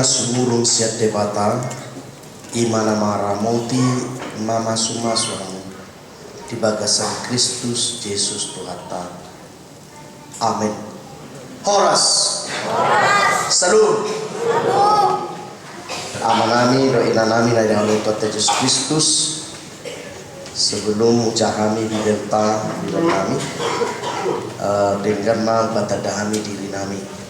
na sumurong siya debata imana maramoti mama sumaswang di bagasan Kristus Yesus Tuhata. Amin. Horas. Salut. Ama nami, doa nami na dalam Tuhan Yesus Kristus. Sebelum ucap kami bidenta kami dengan batadahami diri nami.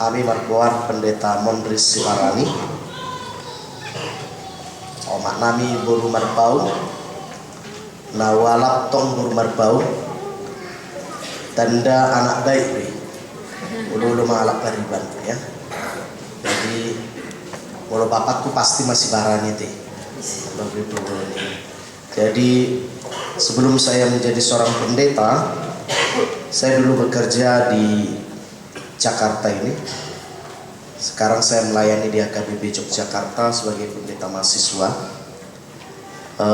Kami marbuar pendeta Mondris Sibarani. Omak nami buru marbau, nawalap tong buru marbau, tanda anak baik ulu malak pariban ya. Jadi kalau bapakku pasti masih barani teh. Jadi sebelum saya menjadi seorang pendeta, saya dulu bekerja di Jakarta ini. Sekarang saya melayani di HKBP Yogyakarta sebagai pendeta mahasiswa.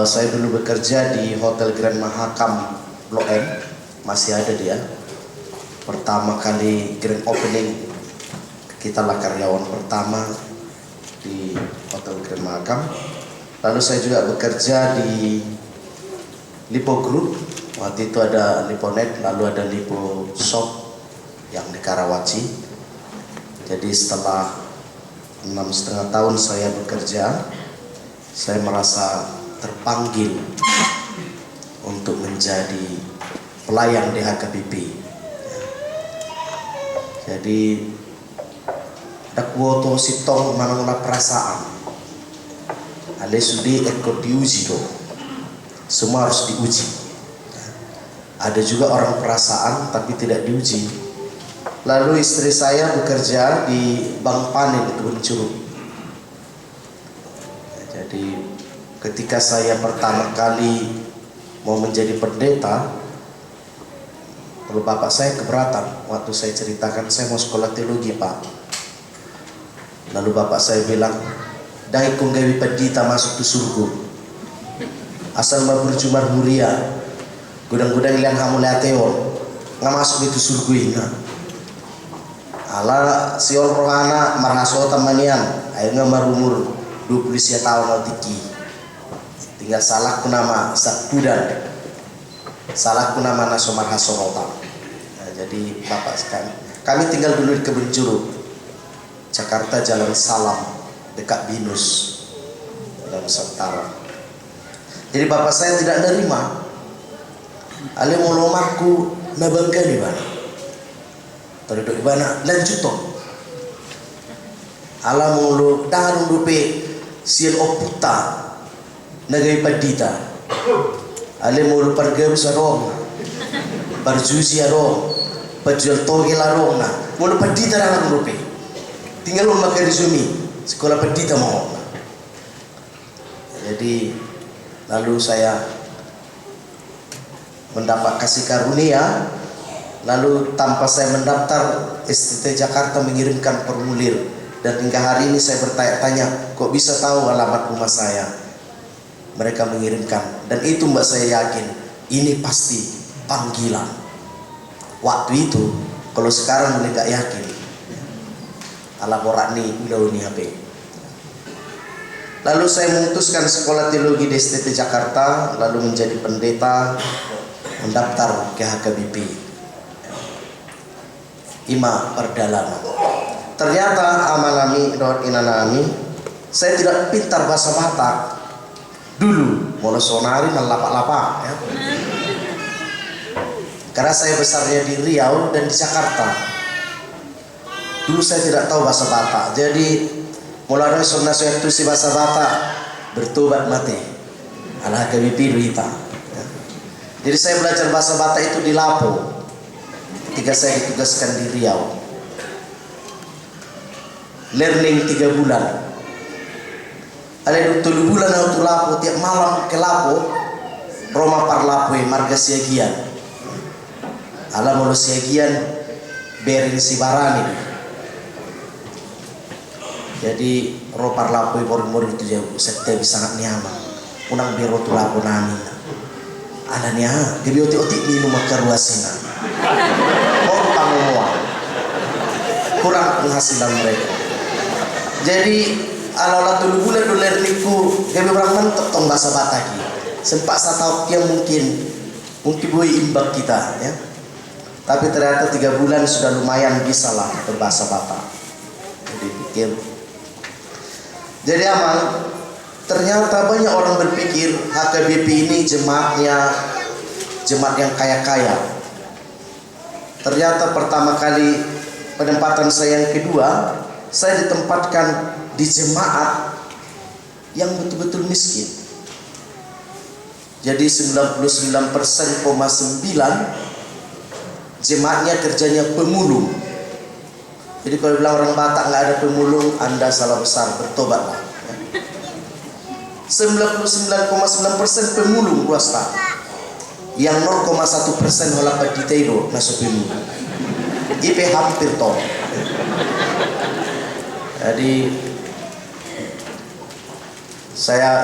Saya dulu bekerja di Hotel Grand Mahakam Blok M, masih ada dia. Pertama kali grand opening, kita lah karyawan pertama di Hotel Grand Mahakam. Lalu saya juga bekerja di Lipo Group. Waktu itu ada Liponet, lalu ada Lipo Shop yang di Karawaci. Jadi setelah 6,5 tahun saya bekerja, saya merasa terpanggil untuk menjadi pelayan di HKBP. Jadi dakwoto sitong manangula perasaan. Ale sudi ekor diuji do. Semua harus diuji. Ada juga orang perasaan tapi tidak diuji. Lalu istri saya bekerja di Bank Panin Kebun Curug. Jadi ketika saya pertama kali mau menjadi pendeta, kalau bapak saya keberatan. Waktu saya ceritakan saya mau sekolah teologi pak. Lalu bapak saya bilang, "Dai kong gawi pendeta masuk ke surga. Asal mau berjumar muria, gudang-gudang yang kamu lihat nggak masuk itu surga ini." Ala siol rohana maraso tamanian akhirnya marumur 20 tahun altiki tinggal salah kunama sakbudan salah kunama nasomar hasorota. Nah, jadi bapak sekali kami tinggal dulu di Kebun Curug Jakarta, Jalan Salam dekat Binus dalam Nusantara. Jadi bapak saya tidak nerima ale molomarku nabangga di mana. Terduduk bana lanjut toh. Alam mulu darung dupe sian oputa nagai padita. Ale mulu pergam sarong. Barjusi arong. Pajul toge larong na. Mulu padita darung dupe. Tinggal memakai resumi sekolah padita mau. Jadi lalu saya mendapat kasih karunia. Lalu tanpa saya mendaftar, STT Jakarta mengirimkan formulir. Dan hingga hari ini saya bertanya-tanya, kok bisa tahu alamat rumah saya? Mereka mengirimkan. Dan itu mbak saya yakin, ini pasti panggilan. Waktu itu, kalau sekarang mulai gak yakin. Ala borak nih, udah ini HP. Lalu saya memutuskan sekolah teologi di STT Jakarta, lalu menjadi pendeta, mendaftar ke HKBP. Ima perdalaman. Ternyata amalami dot inanami saya tidak pintar bahasa Batak dulu, mulai sonari dan lapak-lapak ya. Karena saya besarnya di Riau dan di Jakarta. Dulu saya tidak tahu bahasa Batak. Jadi mulai dari sona saya tuh si bahasa Batak bertobat mati. Ala KBP Duita. Ya. Jadi saya belajar bahasa Batak itu di Lapo. Ketika saya ditugaskan di Riau, learning 3 bulan. Ada 2 bulan aku Lapo tiap malam ke Lapo, Roma par Lapo marga siagian. Ala mulu siagian berin si barani. Jadi Roma par Lapo mor itu jauh, sekte sangat nyaman. Unang biro tu Lapo nami. Ada nya, dia otik minum makan ruasina. kurang penghasilan mereka. Jadi ala-ala dulu bulan dolar niku kami orang mentok tong bahasa Bataki. Sempat satu yang mungkin boleh imbak kita ya. Tapi ternyata 3 bulan sudah lumayan bisa lah berbahasa Batak. Jadi pikir. Jadi aman. Ternyata banyak orang berpikir HKBP ini jemaat yang kaya-kaya. Ternyata pertama kali penempatan saya yang kedua, saya ditempatkan di jemaat yang betul-betul miskin. Jadi 99,9% jemaatnya kerjanya pemulung. Jadi kalau bilang orang Batak nggak ada pemulung, Anda salah besar, bertobatlah. 99,9% pemulung swasta, yang 0,1% hola paditeiro masuk pemulung. IP hampir toh. Jadi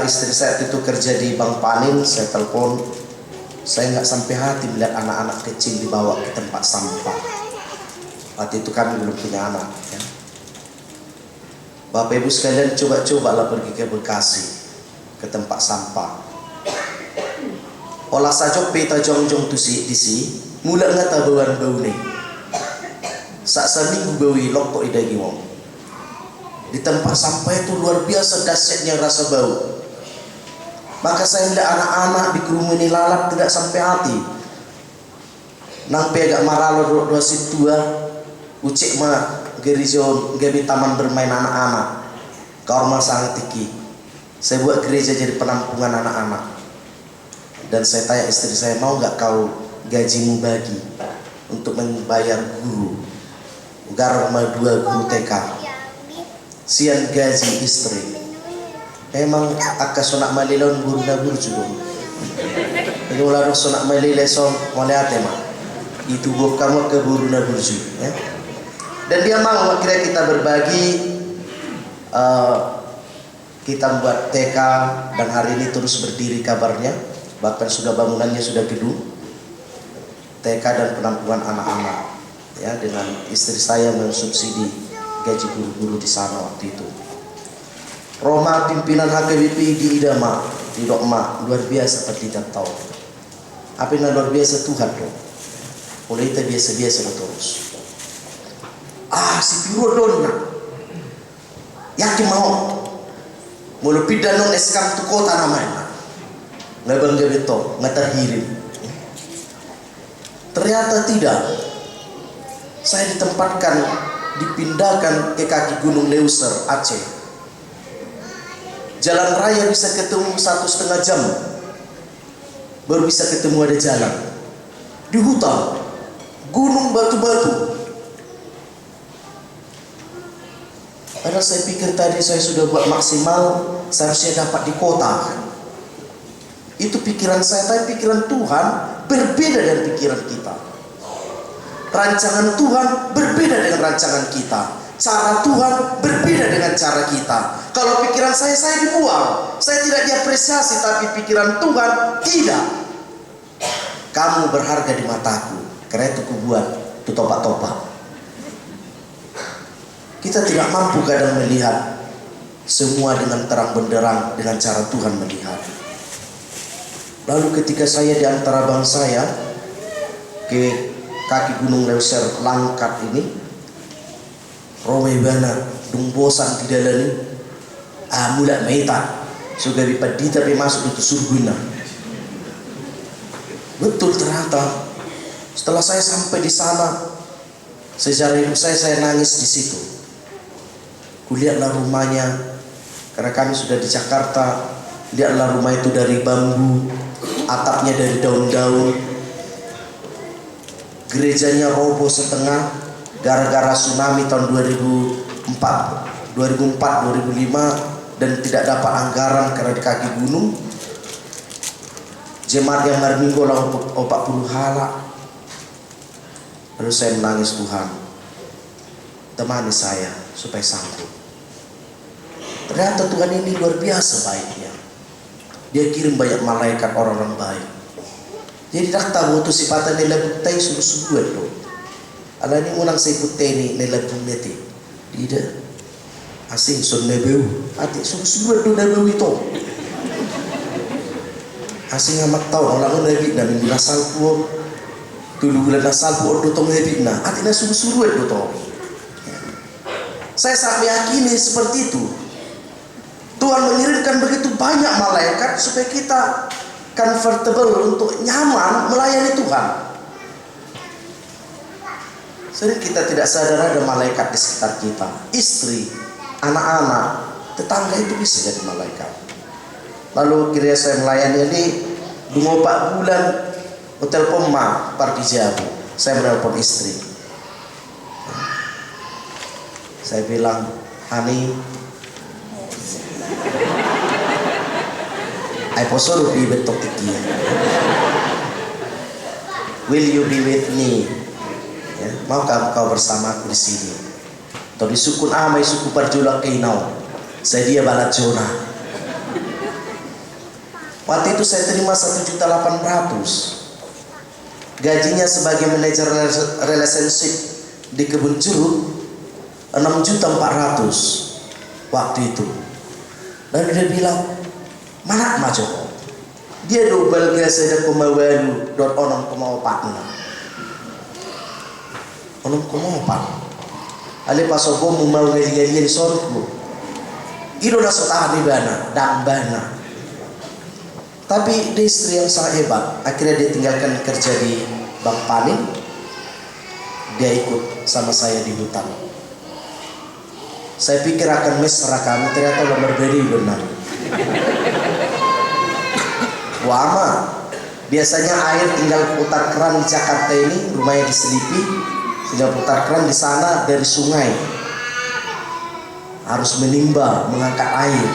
istri saya itu kerja di Bank Panin, saya telepon, saya nggak sampai hati melihat anak-anak kecil dibawa ke tempat sampah. Waktu itu kami belum punya anak. Ya. Bapak Ibu sekalian coba-cobalah pergi ke Bekasi, ke tempat sampah. Olah saja peta jongjong tu si mula ngata bau ni. Sak seminggu bau ilok kok idagi wong. Di tempat sampah itu luar biasa dahsyatnya rasa bau. Maka saya melihat anak-anak di kerumuni lalat tidak sampai hati. Nang agak maralo dua situa, ucik ma gereja gabi taman bermain anak-anak. Kaur sangat tinggi. Saya buat gereja jadi penampungan anak-anak. Dan saya tanya istri saya, mau nggak kau gajimu bagi untuk membayar guru? Garma 2 guru TK. Sian gaji istri. Emang akan sonak malilon guru na guru juga. Ini ular sonak malile son melihat mah. Itu buat kamu ke guru na guru ya. Dan dia mau akhirnya kita berbagi. Kita buat TK dan hari ini terus berdiri kabarnya, bahkan sudah bangunannya sudah gedung TK dan penampungan anak-anak ya, dengan istri saya mensubsidi gaji guru-guru di sana waktu itu. Roma pimpinan HKBP di Idama di Dokma luar biasa tidak tahu apa yang luar biasa Tuhan dong. Mulai kita biasa-biasa terus. Si Piro donna yakin mau mulu pindah non eskam tu kota namanya ngebang jabito ngaterhirim. Ternyata tidak, saya ditempatkan dipindahkan ke kaki Gunung Leuser Aceh. Jalan raya bisa ketemu 1,5 jam baru bisa ketemu ada jalan di hutan gunung batu-batu. Padahal saya pikir tadi saya sudah buat maksimal, seharusnya dapat di kota. Itu pikiran saya, tapi pikiran Tuhan berbeda dengan pikiran kita. Rancangan Tuhan berbeda dengan rancangan kita. Cara Tuhan berbeda dengan cara kita. Kalau pikiran saya dibuang, saya tidak diapresiasi, tapi pikiran Tuhan tidak. Kamu berharga di mataku, karena itu kubuat itu topak-topak. Kita tidak mampu kadang melihat semua dengan terang benderang dengan cara Tuhan melihat. Lalu ketika saya di antara bangsa saya ke kaki Gunung Leuser Langkat ini, Romai bana dung bosan di dalam ini, mula meta sudah dipadi tapi masuk itu surguna. Betul ternyata. Setelah saya sampai di sana, sejarah hidup saya nangis di situ. Kulihatlah rumahnya, karena kami sudah di Jakarta. Lihatlah rumah itu dari bambu, atapnya dari daun-daun. Gerejanya roboh setengah gara-gara tsunami tahun 2004, 2005 dan tidak dapat anggaran karena di kaki gunung. Jemaat yang hari Minggu lah 40 halak. Lalu saya menangis, Tuhan, temani saya supaya sanggup. Ternyata Tuhan ini luar biasa baiknya. Dia kirim banyak malaikat orang-orang baik. Jadi tak tahu tu sifatnya nilai butai sungguh-sungguh tu. Ala ni unang sa iputeni nilagong neti. Ida. Asing son nebeu. Ati suruh do nebeu itu. Asing amat tahu orang nebi na minggu nasal po. Tulu bulan nasal po do tong nebi na. Ati na suruh do to. Saya sangat meyakini seperti itu. Tuhan mengirimkan begitu banyak malaikat supaya kita comfortable untuk nyaman melayani Tuhan. Sering kita tidak sadar ada malaikat di sekitar kita. Istri, anak-anak, tetangga itu bisa jadi malaikat. Lalu kira saya melayani ini 2-4 bulan hotel Poma Parti Jabu. Saya menelpon istri. Saya bilang, "Hani, I poso di betok tiki. Will you be with me? Ya, maukah kau bersamaku di sini? Atau di sukun amai suku perjulak kainau. Saya dia balat zona." Waktu itu saya terima 1.800.000. Gajinya sebagai manajer relationship di kebun jeruk 6.400.000 waktu itu. Dan dia bilang, "Mana majo?" Dia double gas ada kumawalu dot onom kumawapatna. Onom kumawapat. Ale pasogo mau ngali-ngali sorku. Iro na sotahan di bana, dang bana. Tapi dia istri yang sangat hebat. Akhirnya dia tinggalkan kerja di Bank Panin. Dia ikut sama saya di hutan. Saya pikir akan mesra kami, ternyata nomor beri benar. Wama, biasanya air tinggal putar keran di Jakarta ini, rumahnya di Selipi, tinggal putar keran di sana dari sungai. Harus menimba, mengangkat air.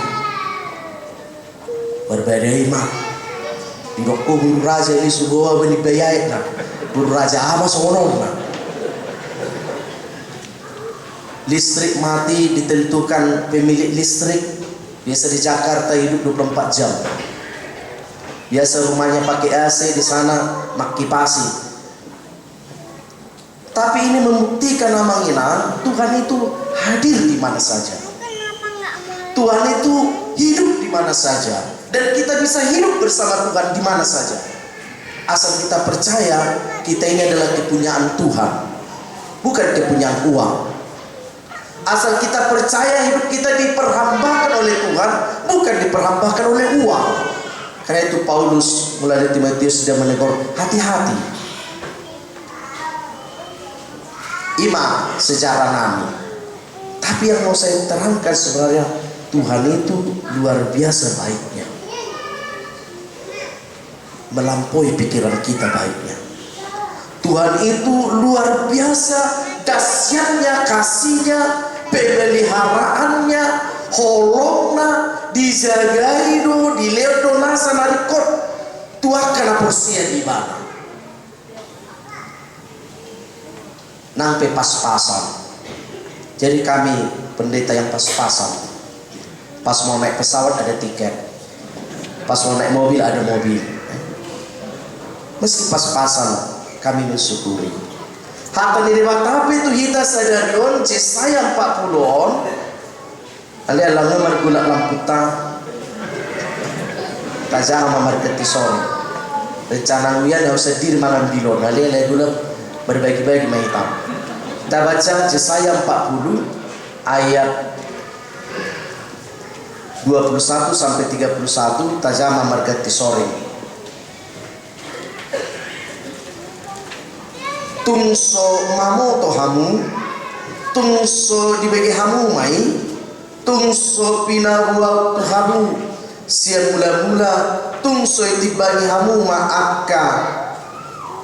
Berbeda imak. Di dokko buru raja ini subuh bani bayai na. Buru raja apa sono na. Listrik mati ditentukan pemilik listrik. Biasa di Jakarta hidup 24 jam. Biasa rumahnya pakai AC, di sana makipasi. Tapi ini membuktikan namanya Tuhan itu hadir di mana saja. Tuhan itu hidup di mana saja. Dan kita bisa hidup bersama Tuhan di mana saja. Asal kita percaya kita ini adalah kepunyaan Tuhan, bukan kepunyaan uang. Asal kita percaya hidup kita diperhambakan oleh Tuhan, bukan diperhambakan oleh uang. Karena itu Paulus melalui Timotius sudah menegur, hati-hati. Ima secara nami. Tapi yang mau saya terangkan sebenarnya Tuhan itu luar biasa baiknya. Melampaui pikiran kita baiknya. Tuhan itu luar biasa dahsyatnya kasihnya, pemeliharaannya, holongna, dijagai do, diledo nasa narikot, tuakan porsinya di mana. Nampe pas-pasan. Jadi kami pendeta yang pas-pasan. Pas mau naik pesawat ada tiket, pas mau naik mobil ada mobil. Meski pas-pasan kami mensyukuri. Hata di tapi itu kita sadarion Yesaya 40 ali alang margula lamputa kajang mamarketi sore rencana uyan harus sedir malam bilon ali gula berbagi-bagi maitam. Kita baca Yesaya 40 ayat 21 sampai 31 tajama margati sore. Tungso mamoto hamu, tungso dibagi hamu mai, tungso pinabuak tu hamu, siang mula-mula, tungso itibani hamu ma'aka,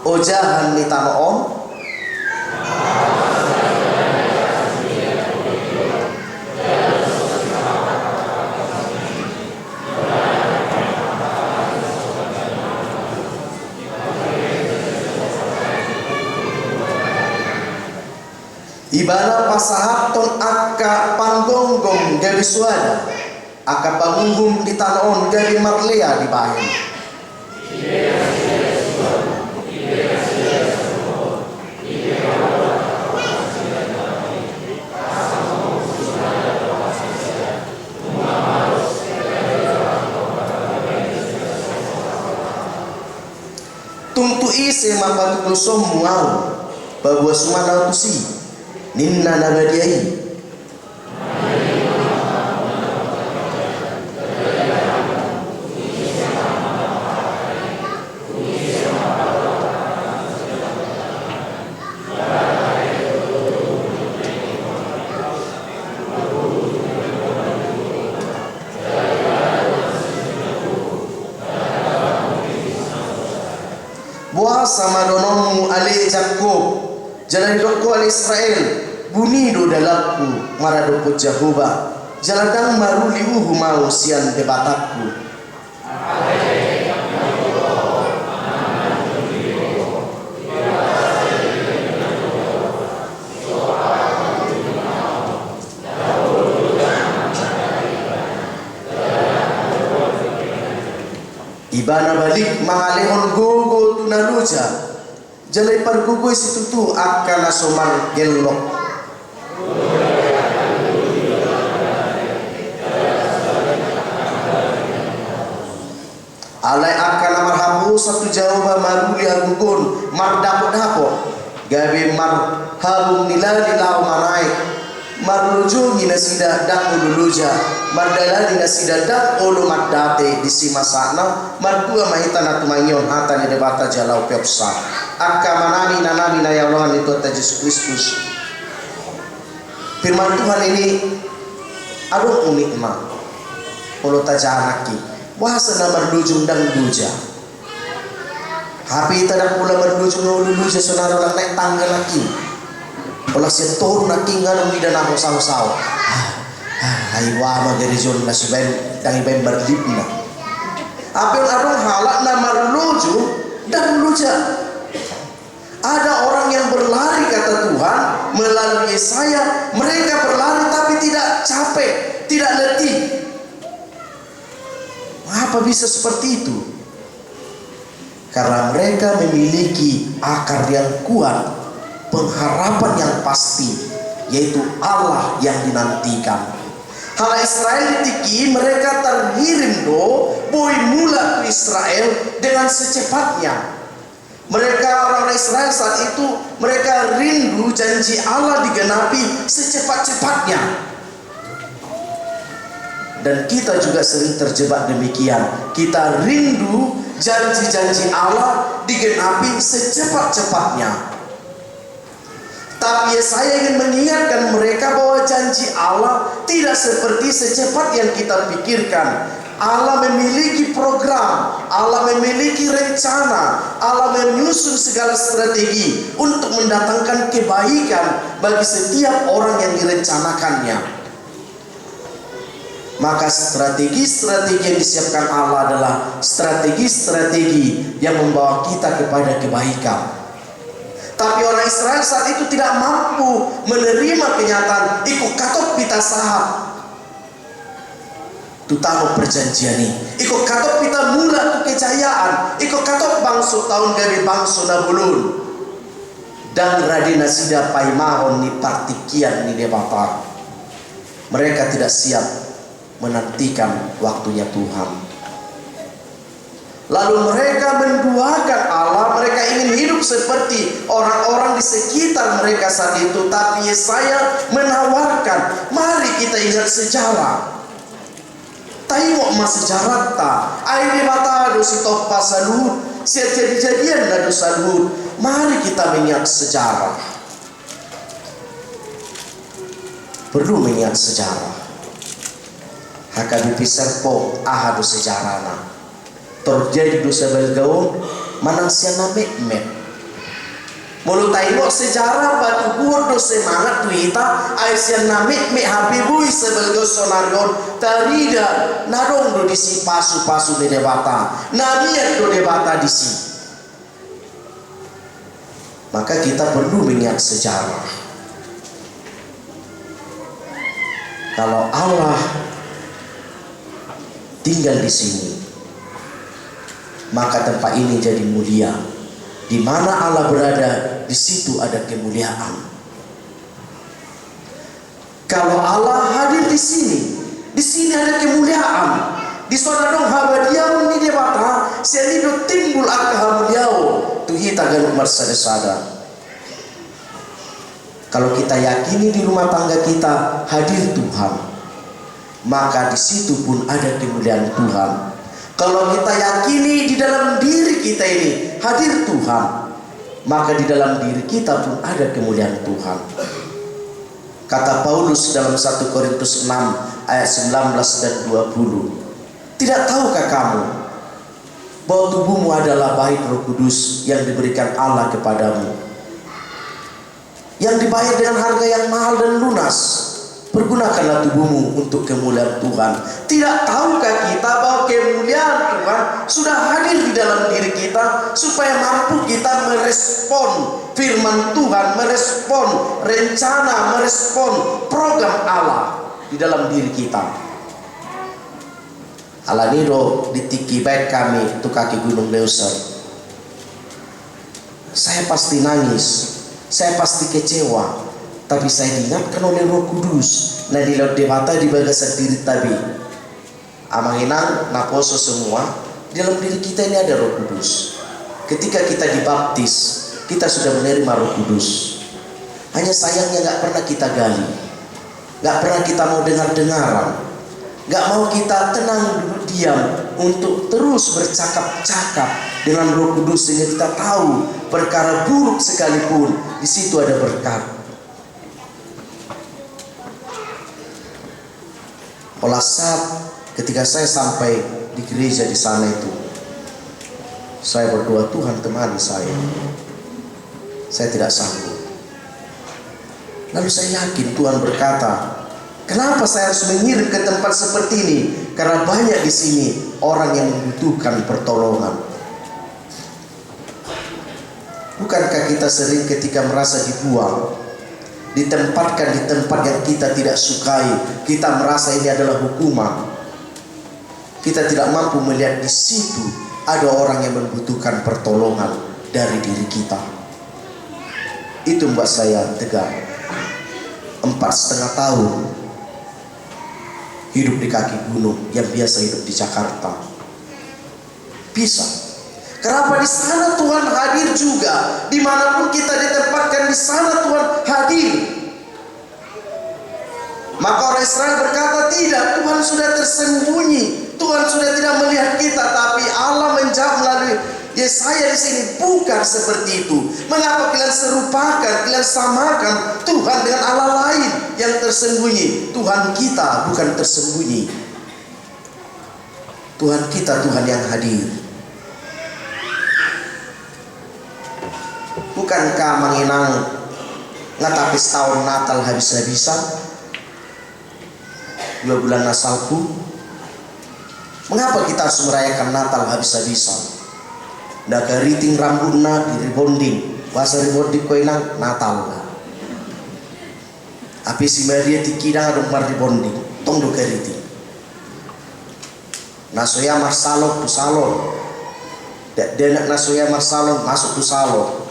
ojahan ni tanoon. Ibana pasahaton aka panggonggong gabi suada, aka pangunggum di tanon gabi marlea di bahin. Kung tu ise mapatutusom muaw babuas sumanaw tu si ninna nagadiay. Buah sama donomu ale Jakub jalan doko ale Israel buni do dalakku maradoko Jehovah jaladang maruli mau sian debatakku. Ibana balik mangalehon gogo tunaluja jalai pargugo situtu akan nasoman gelok. Alai akan marhabu satu jawab maruli agugun mardapot-dapot gawe marhabung nilai lau marai marlujungi nasida dak ululuja mardalani nasida dak ulu maddate disimasana mardua mahitan atumangion hatan di debata jalau pepsa akka manani nanami na ya Allah itu Yesus Kristus. Firman Tuhan ini aduh unik mah ulu tajanaki bahasa nama marlujung dan duja hapi tadak pula marlujung ululuja sonaro lang naik tangga lagi olah setor naking nganong ida namo saw-saw ay wama gerizon na suben dang iben berlipna apel adong halak na marluju dan luja. Ada orang yang berlari kata Tuhan melalui Yesaya, mereka berlari tapi tidak capek, tidak letih. Apa bisa seperti itu? Karena mereka memiliki akar yang kuat, pengharapan yang pasti, yaitu Allah yang dinantikan. Hala Israel ditiki mereka terhirim do boy mula ke Israel dengan secepatnya. Mereka orang Israel saat itu mereka rindu janji Allah digenapi secepat-cepatnya. Dan kita juga sering terjebak demikian. Kita rindu janji-janji Allah digenapi secepat-cepatnya. Tapi saya ingin mengingatkan mereka bahwa janji Allah tidak seperti secepat yang kita pikirkan. Allah memiliki program, Allah memiliki rencana, Allah menyusun segala strategi untuk mendatangkan kebaikan bagi setiap orang yang direncanakannya. Maka strategi-strategi yang disiapkan Allah adalah strategi-strategi yang membawa kita kepada kebaikan. Tapi orang Israel saat itu tidak mampu menerima kenyataan ikut katok pita sahab. Tu tahu perjanjian ini. Ikut katok pita mula tu kejayaan. Ikut katok bangsu tahun dari bangsu Nabulun. Dan radina sida paimahon ni partikian ni debata. Mereka tidak siap menantikan waktunya Tuhan. Lalu mereka menduakan Allah, mereka ingin hidup seperti orang-orang di sekitar mereka saat itu. Tapi Yesaya menawarkan, mari kita ingat sejarah. Tengok mas sejarah ta, air mata dosi topa salut, sejadi-jadian dan salut. Mari kita mengingat sejarah. Perlu mengingat sejarah. Hakabipi serpo ahadu sejarahna. Terjadi dosa belgaun manang siana mek-mek. Mulu tengok sejarah batu buat dosa semangat tuita ai siana mek-mek habibui sebelgau sonarion tarida narong do disi pasu-pasu de debata. Namiat do debata disi. Maka kita perlu mengingat sejarah. Kalau Allah tinggal di sini, maka tempat ini jadi mulia. Di mana Allah berada, di situ ada kemuliaan. Kalau Allah hadir di sini ada kemuliaan. Di sana dong habadiau ni debata, selido timbul akahamuliau. hita ganuk marsada-sada. Kalau kita yakini di rumah tangga kita hadir Tuhan, maka di situ pun ada kemuliaan Tuhan. Kalau kita yakini di dalam diri kita ini hadir Tuhan, maka di dalam diri kita pun ada kemuliaan Tuhan. Kata Paulus dalam 1 Korintus 6 ayat 19 dan 20. Tidak tahukah kamu bahwa tubuhmu adalah bait Roh Kudus yang diberikan Allah kepadamu, yang dibayar dengan harga yang mahal dan lunas? Pergunakanlah tubuhmu untuk kemuliaan Tuhan. Tidak tahukah kita bahwa kemuliaan Tuhan sudah hadir di dalam diri kita, supaya mampu kita merespon firman Tuhan, merespon rencana, merespon program Allah di dalam diri kita. Alanido ditiki baik kami itu kaki Gunung Leuser. Saya pasti nangis, saya pasti kecewa, tapi saya diingatkan oleh Roh Kudus. Nah di laut debata di bagasan diri tadi amanginang naposo semua. Di dalam diri kita ini ada Roh Kudus. Ketika kita dibaptis, kita sudah menerima Roh Kudus. Hanya sayangnya gak pernah kita gali, gak pernah kita mau dengar-dengaran, gak mau kita tenang duduk diam untuk terus bercakap-cakap dengan Roh Kudus, sehingga kita tahu perkara buruk sekalipun di situ ada berkat. Olah saat ketika saya sampai di gereja di sana itu, saya berdoa, Tuhan temani saya tidak sanggup. Lalu saya yakin Tuhan berkata, kenapa saya harus mengirim ke tempat seperti ini? Karena banyak di sini orang yang membutuhkan pertolongan. Bukankah kita sering ketika merasa dibuang, ditempatkan di tempat yang kita tidak sukai, kita merasa ini adalah hukuman, kita tidak mampu melihat di situ ada orang yang membutuhkan pertolongan dari diri kita. Itu membuat saya tegar. 4,5 tahun hidup di kaki gunung yang biasa hidup di Jakarta. Bisa. Kenapa di sana Tuhan hadir juga? Dimanapun kita ditempatkan, di sana Tuhan hadir. Maka orang Israel berkata, tidak, Tuhan sudah tersembunyi, Tuhan sudah tidak melihat kita. Tapi Allah menjawab melalui Yesaya di sini, bukan seperti itu. Mengapa kalian serupakan, kalian samakan Tuhan dengan Allah lain yang tersembunyi? Tuhan kita bukan tersembunyi. Tuhan kita Tuhan yang hadir. Bukankah menginang ngatapis tahun Natal habis-habisan, 2 bulan Nasalku? Mengapa kita harus merayakan Natal habis-habisan? Ndak keriting rambutna di rebonding, bahasa rebonding koinang Natal lah. Api si Maria tikidang adong mar rebonding, tong do keriting. Nasoya marsalon tu salon, denak nasoya marsalon masuk tu salon.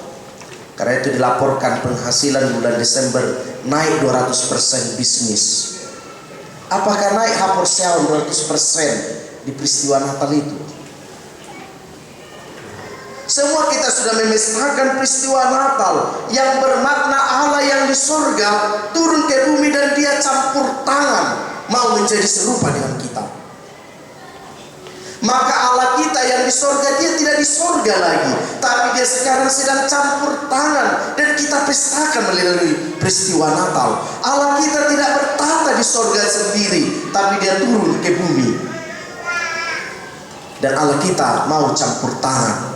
Karena itu dilaporkan penghasilan bulan Desember naik 200% bisnis. Apakah naik hapor seon 200% di peristiwa Natal itu? Semua kita sudah memestakan peristiwa Natal yang bermakna Allah yang di surga turun ke bumi dan dia campur tangan mau menjadi serupa dengan kita. Maka Allah kita yang di surga, dia tidak di surga lagi, tapi dia sekarang sedang campur tangan dan kita pestakan melalui peristiwa Natal. Allah kita tidak bertata di surga sendiri, tapi dia turun ke bumi. Dan Allah kita mau campur tangan.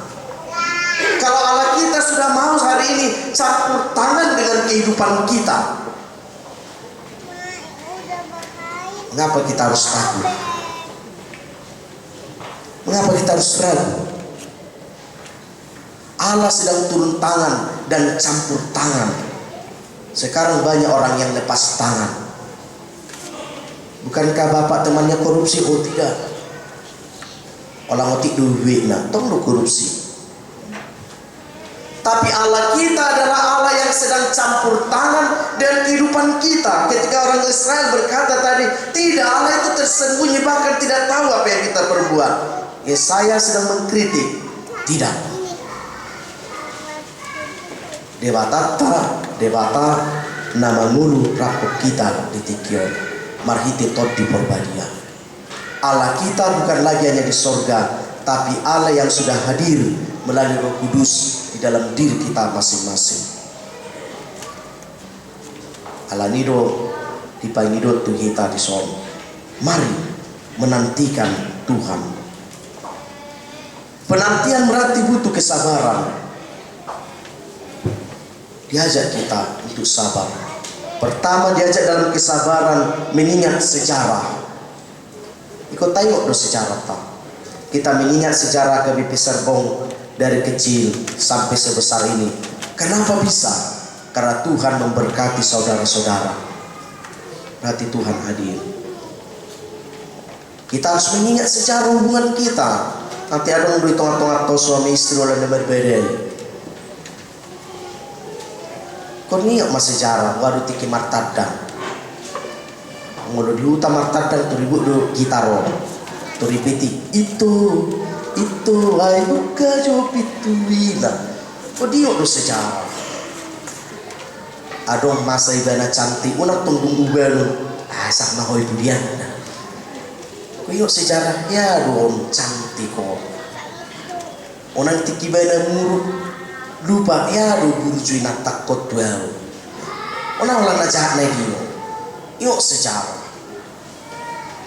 Kalau Allah kita sudah mau hari ini campur tangan dengan kehidupan kita, mengapa kita harus takut? Mengapa kita harus ragu? Allah sedang turun tangan dan campur tangan. Sekarang banyak orang yang lepas tangan. Bukankah bapak temannya korupsi? Oh tidak. Orang otik duit nah, tong lu korupsi. Tapi Allah kita adalah Allah yang sedang campur tangan dan kehidupan kita. Ketika orang Israel berkata tadi, tidak, Allah itu tersembunyi, bahkan tidak tahu apa yang kita perbuat. Yesaya sedang mengkritik, tidak. debata nama ngulu rapok kita di tikion marhiti tot di porbadia. Allah kita bukan lagi hanya di sorga, tapi Allah yang sudah hadir melalui Roh Kudus di dalam diri kita masing-masing. Allah nido dipangido tu kita di son. Mari menantikan Tuhan. Penantian berarti butuh kesabaran. Diajak kita untuk sabar. Pertama diajak dalam kesabaran mengingat sejarah. Ikut tengok do sejarah tak. Kita mengingat sejarah KBP Serbong dari kecil sampai sebesar ini. Kenapa bisa? Karena Tuhan memberkati saudara-saudara. Berarti Tuhan hadir. Kita harus mengingat sejarah hubungan kita. Nanti ada yang tengah-tengah atau suami istri oleh berbeda. Kau ingat mas sejarah waduh tiki martadan. Ngolo di hutan martadan tu ribut do gitaro. Tu ripeti itu ay buka jo pituila. Kau diok do sejarah. Adong masa ibana cantik unak tunggu baru sama hoi budian. Kuyok sejarah ya dong cantik kok. Onang tiki bana muruk lupa ya do burjui nak takut duau. Onang ulang najak lagi yuk sejarah.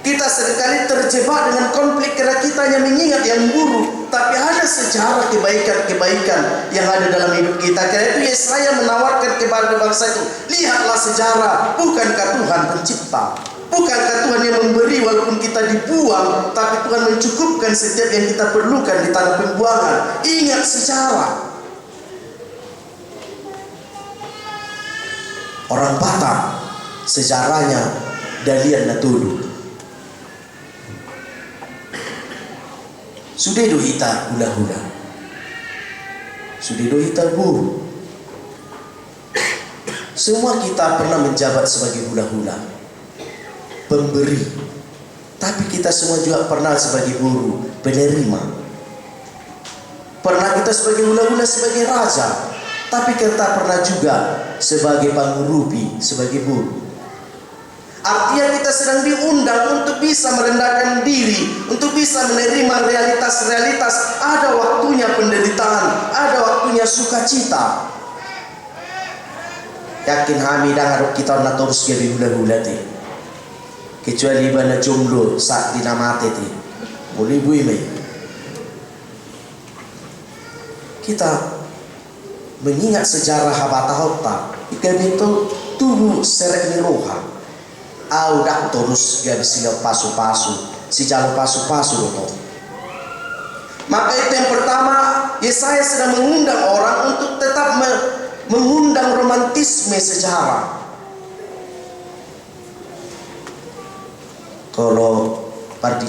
Kita seringkali terjebak dengan konflik karena kita hanya mengingat yang buruk, tapi ada sejarah kebaikan-kebaikan yang ada dalam hidup kita. Karena itu Yesaya menawarkan kepada bangsa itu, lihatlah sejarah, bukankah Tuhan pencipta? Bukankah Tuhan yang memberi walaupun kita dibuang, tapi Tuhan mencukupkan setiap yang kita perlukan di tanah pembuangan. Ingat sejarah. Orang Batak sejarahnya Dalian Natulu. Sudah dohita hula-hula. Sudah dohita buru. Semua kita pernah menjabat sebagai hula-hula, pemberi. Tapi kita semua juga pernah sebagai buru, penerima. Pernah kita sebagai hula-hula sebagai raja, tapi kita pernah juga sebagai pengurupi, sebagai buru. Artinya kita sedang diundang untuk bisa merendahkan diri, untuk bisa menerima realitas-realitas. Ada waktunya penderitaan, ada waktunya sukacita. Yakin kami dengar kita nak terus jadi hula-hula ti. Kecuali bana jomblo saat dinamate ti. Boleh bui mai. Kita mengingat sejarah Habata-Hota. Kami itu tubuh serek ni roha. Au dak terus gak bisa pasu-pasu, si jalan pasu-pasu loh. Maka itu yang pertama, Yesaya sedang mengundang orang untuk tetap mengundang romantisme sejarah. Kalau di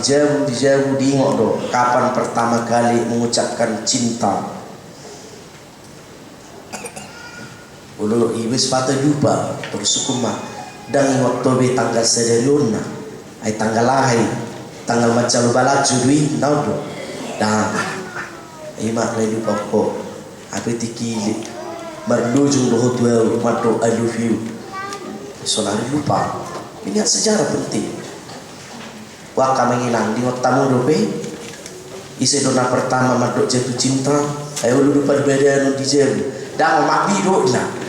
jauh diingok do, kapan pertama kali mengucapkan cinta? Ulu ibu sepatu jumpa terus kumah. Dan waktu tanggal sedeluna, ay tanggal lahir, tanggal macam balaju dui, naudo, dah, imak lagi pokok, apa tiki, merlujung doh tua, mato I love you, solari lupa, ini sejarah penting. Wah kami ngilang di waktu tamu dope, isi dona pertama mato jatuh cinta, ayo lu lupa beda di jauh, dah mau mati do na.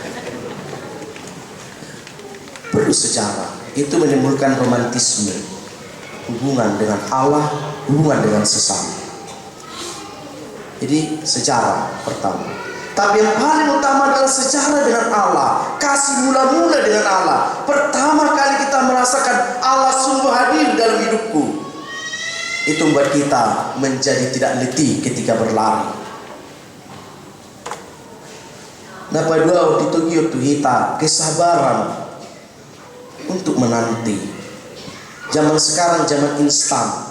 Perlu sejarah, itu menimbulkan romantisme, hubungan dengan Allah, hubungan dengan sesama. Jadi sejarah pertama. Tapi yang paling utama adalah sejarah dengan Allah, kasih mula-mula dengan Allah. Pertama kali kita merasakan Allah sungguh hadir dalam hidupku. Itu membuat kita menjadi tidak letih ketika berlari. Napa dua waktu itu kita kesabaran untuk menanti. Zaman sekarang zaman instan,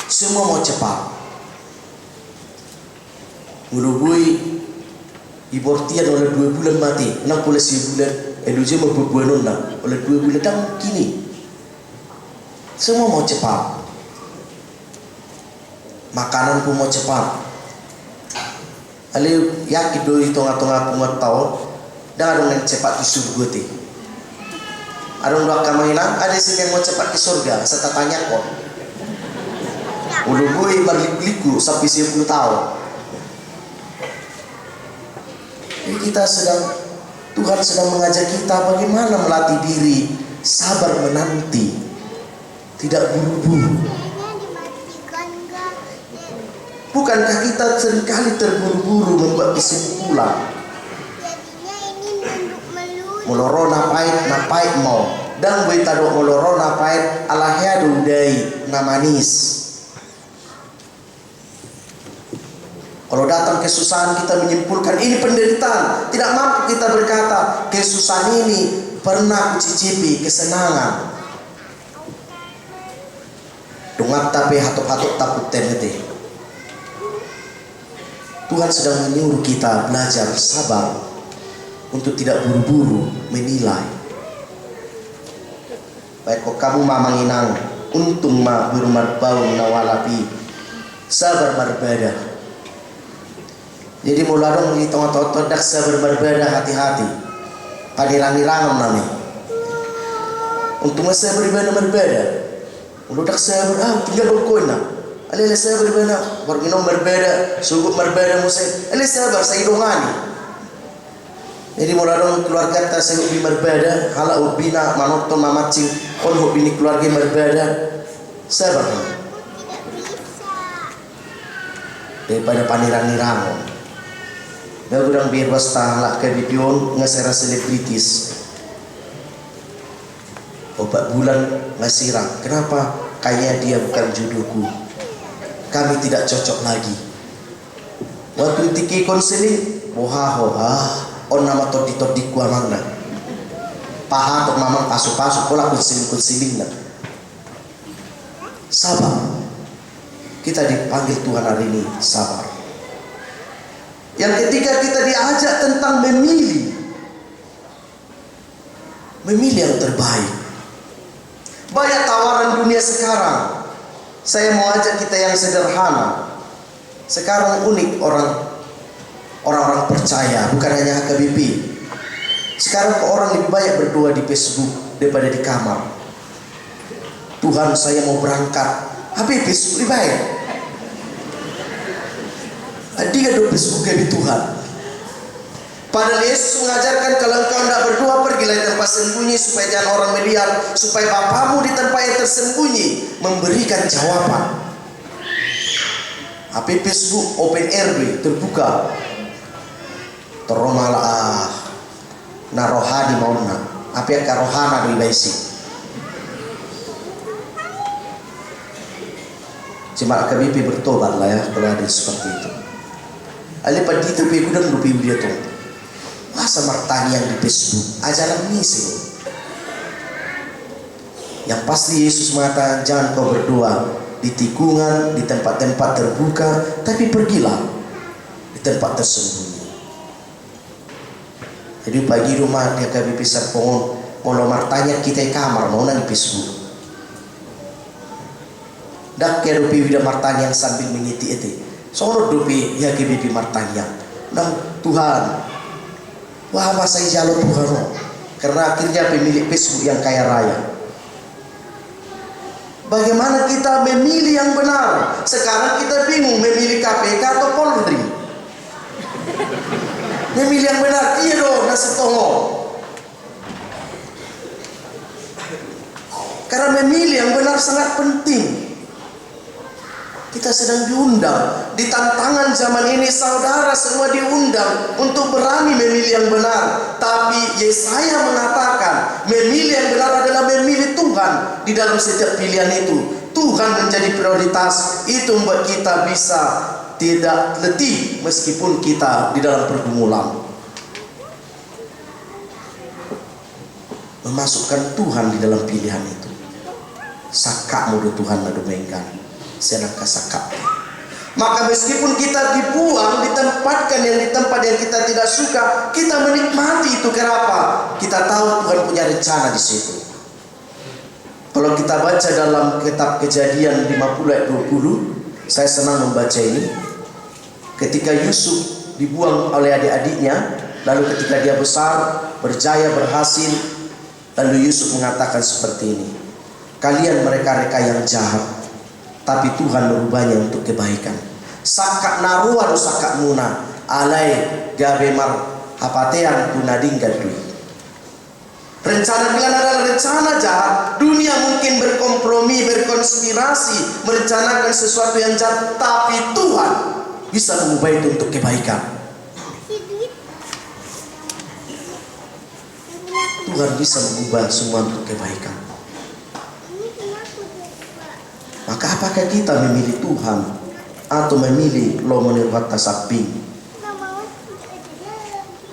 semua mau cepat. Ngurubui ibortian oleh 2 bulan mati, 60 bulan, eduje mau berbulan oleh 2 bulan dan kini semua mau cepat. Makanan pun mau cepat. Ali yakin do hitung-hitung kumat tahun dah dengan cepat di surga ti. Adong doa kamainan ada sih yang mau cepat ke surga. Saya tanya kok. Ulu gue berliku sampai 10 tahun. Jadi kita Tuhan sedang mengajak kita bagaimana melatih diri sabar menanti, tidak buru-buru. Bukankah kita seringkali terburu-buru membuat kesimpulan? Moloro napait mau dan gue tado moloro napait alahnya dudai namanis. Kalau datang kesusahan kita menyimpulkan ini penderitaan, tidak mampu kita berkata kesusahan ini pernah kucicipi kesenangan. Dongat tapi hatuk-hatuk takut tenete. Tuhan sedang menyuruh kita belajar sabar untuk tidak buru-buru menilai. Baik kok kamu mamanginang untung ma berumar bau nawalapi sabar berbeda. Jadi muladong di tengah-tengah dak sabar berbeda hati-hati. Padilang-ilangan nami. Untung masa berbeda. Uludak sabar tinggal berkoina. Alih sabar berbeda, berminum berbeda, sugup berbeda musik. Alih sabar saya dongani. Jadi muladong keluarga kita saya ubi berbeda, hala ubina manoton mamacing, on ubini keluarga berbeda. Sabar. Daripada panirang-nirang. Dah kurang biar basta hala kebidion ngasera selebritis. Obat bulan ngasirang. Kenapa? Kayaknya dia bukan jodohku. Kami tidak cocok lagi. Waktu tiki konseling, on nama todi kuamangna. Paha tok mamang pasu-pasu pola konseling na. Sabar. Kita dipanggil Tuhan hari ini sabar. Yang ketiga kita diajak tentang memilih yang terbaik. Banyak tawaran dunia sekarang. Saya mau ajak kita yang sederhana. Sekarang unik orang-orang percaya, bukan hanya HKBP. Sekarang orang lebih banyak berdoa di Facebook daripada di kamar. Tuhan, saya mau berangkat. Tapi Facebook lebih baik. Dia doa Facebook lebih Tuhan. Padahal Yesus mengajarkan kalau engkau hendak berdoa pergilah di tempat sembunyi supaya jangan orang melihat, supaya Bapamu di tempat yang tersembunyi memberikan jawaban. HP Facebook open RB terbuka. Teromalah narohani mauna. Apa yang karohana di baisi. Cuma KBP bertobat lah ya kalau ada seperti itu. Ali pada itu gudang lupi dia tuh. Masa martani yang di Facebook ajaran misi. Yang pasti Yesus mengatakan jangan kau berdoa di tikungan, di tempat-tempat terbuka, tapi pergilah di tempat tersembunyi. Jadi pagi rumah dia kami pisah pohon mau martanya kita di kamar mau di Facebook. Dak kira dupi vida martanya yang sambil mengiti itu. Soalnya dupi ya kibibi martanya. Dan Tuhan. Wah masa jalur Tuhan. Karena akhirnya pemilik Facebook yang kaya raya. Bagaimana kita memilih yang benar? Sekarang kita bingung memilih KPK atau Polri. Memilih yang benar, iya dong, nasi tongo. Karena memilih yang benar sangat penting. Kita sedang diundang di tantangan zaman ini, saudara semua diundang untuk berani memilih yang benar. Tapi Yesaya mengatakan memilih yang benar adalah memilih Tuhan. Di dalam setiap pilihan itu Tuhan menjadi prioritas. Itu membuat kita bisa tidak letih meskipun kita di dalam pergumulan. Memasukkan Tuhan di dalam pilihan itu. Sakak mudah Tuhan madumengkan. Senaka sakak. Maka meskipun kita dibuang, ditempatkan yang di tempat yang kita tidak suka, kita menikmati itu. Kenapa? Kita tahu Tuhan punya rencana di situ. Kalau kita baca dalam kitab Kejadian 50 ayat 20, saya senang membaca ini. Ketika Yusuf dibuang oleh adik-adiknya. Lalu ketika dia besar, berjaya, berhasil, lalu Yusuf mengatakan seperti ini, kalian mereka-reka yang jahat, tapi Tuhan merubahnya untuk kebaikan. Sakak naruan sakak muna alai gabemar hapatean punading gadui. Rencana kalian adalah rencana jahat. Dunia mungkin berkompromi, berkonspirasi, merencanakan sesuatu yang jahat, tapi Tuhan bisa mengubah itu untuk kebaikan. Tuhan bisa mengubah semua untuk kebaikan. Maka apakah kita memilih Tuhan atau memilih lomonirwata sapi?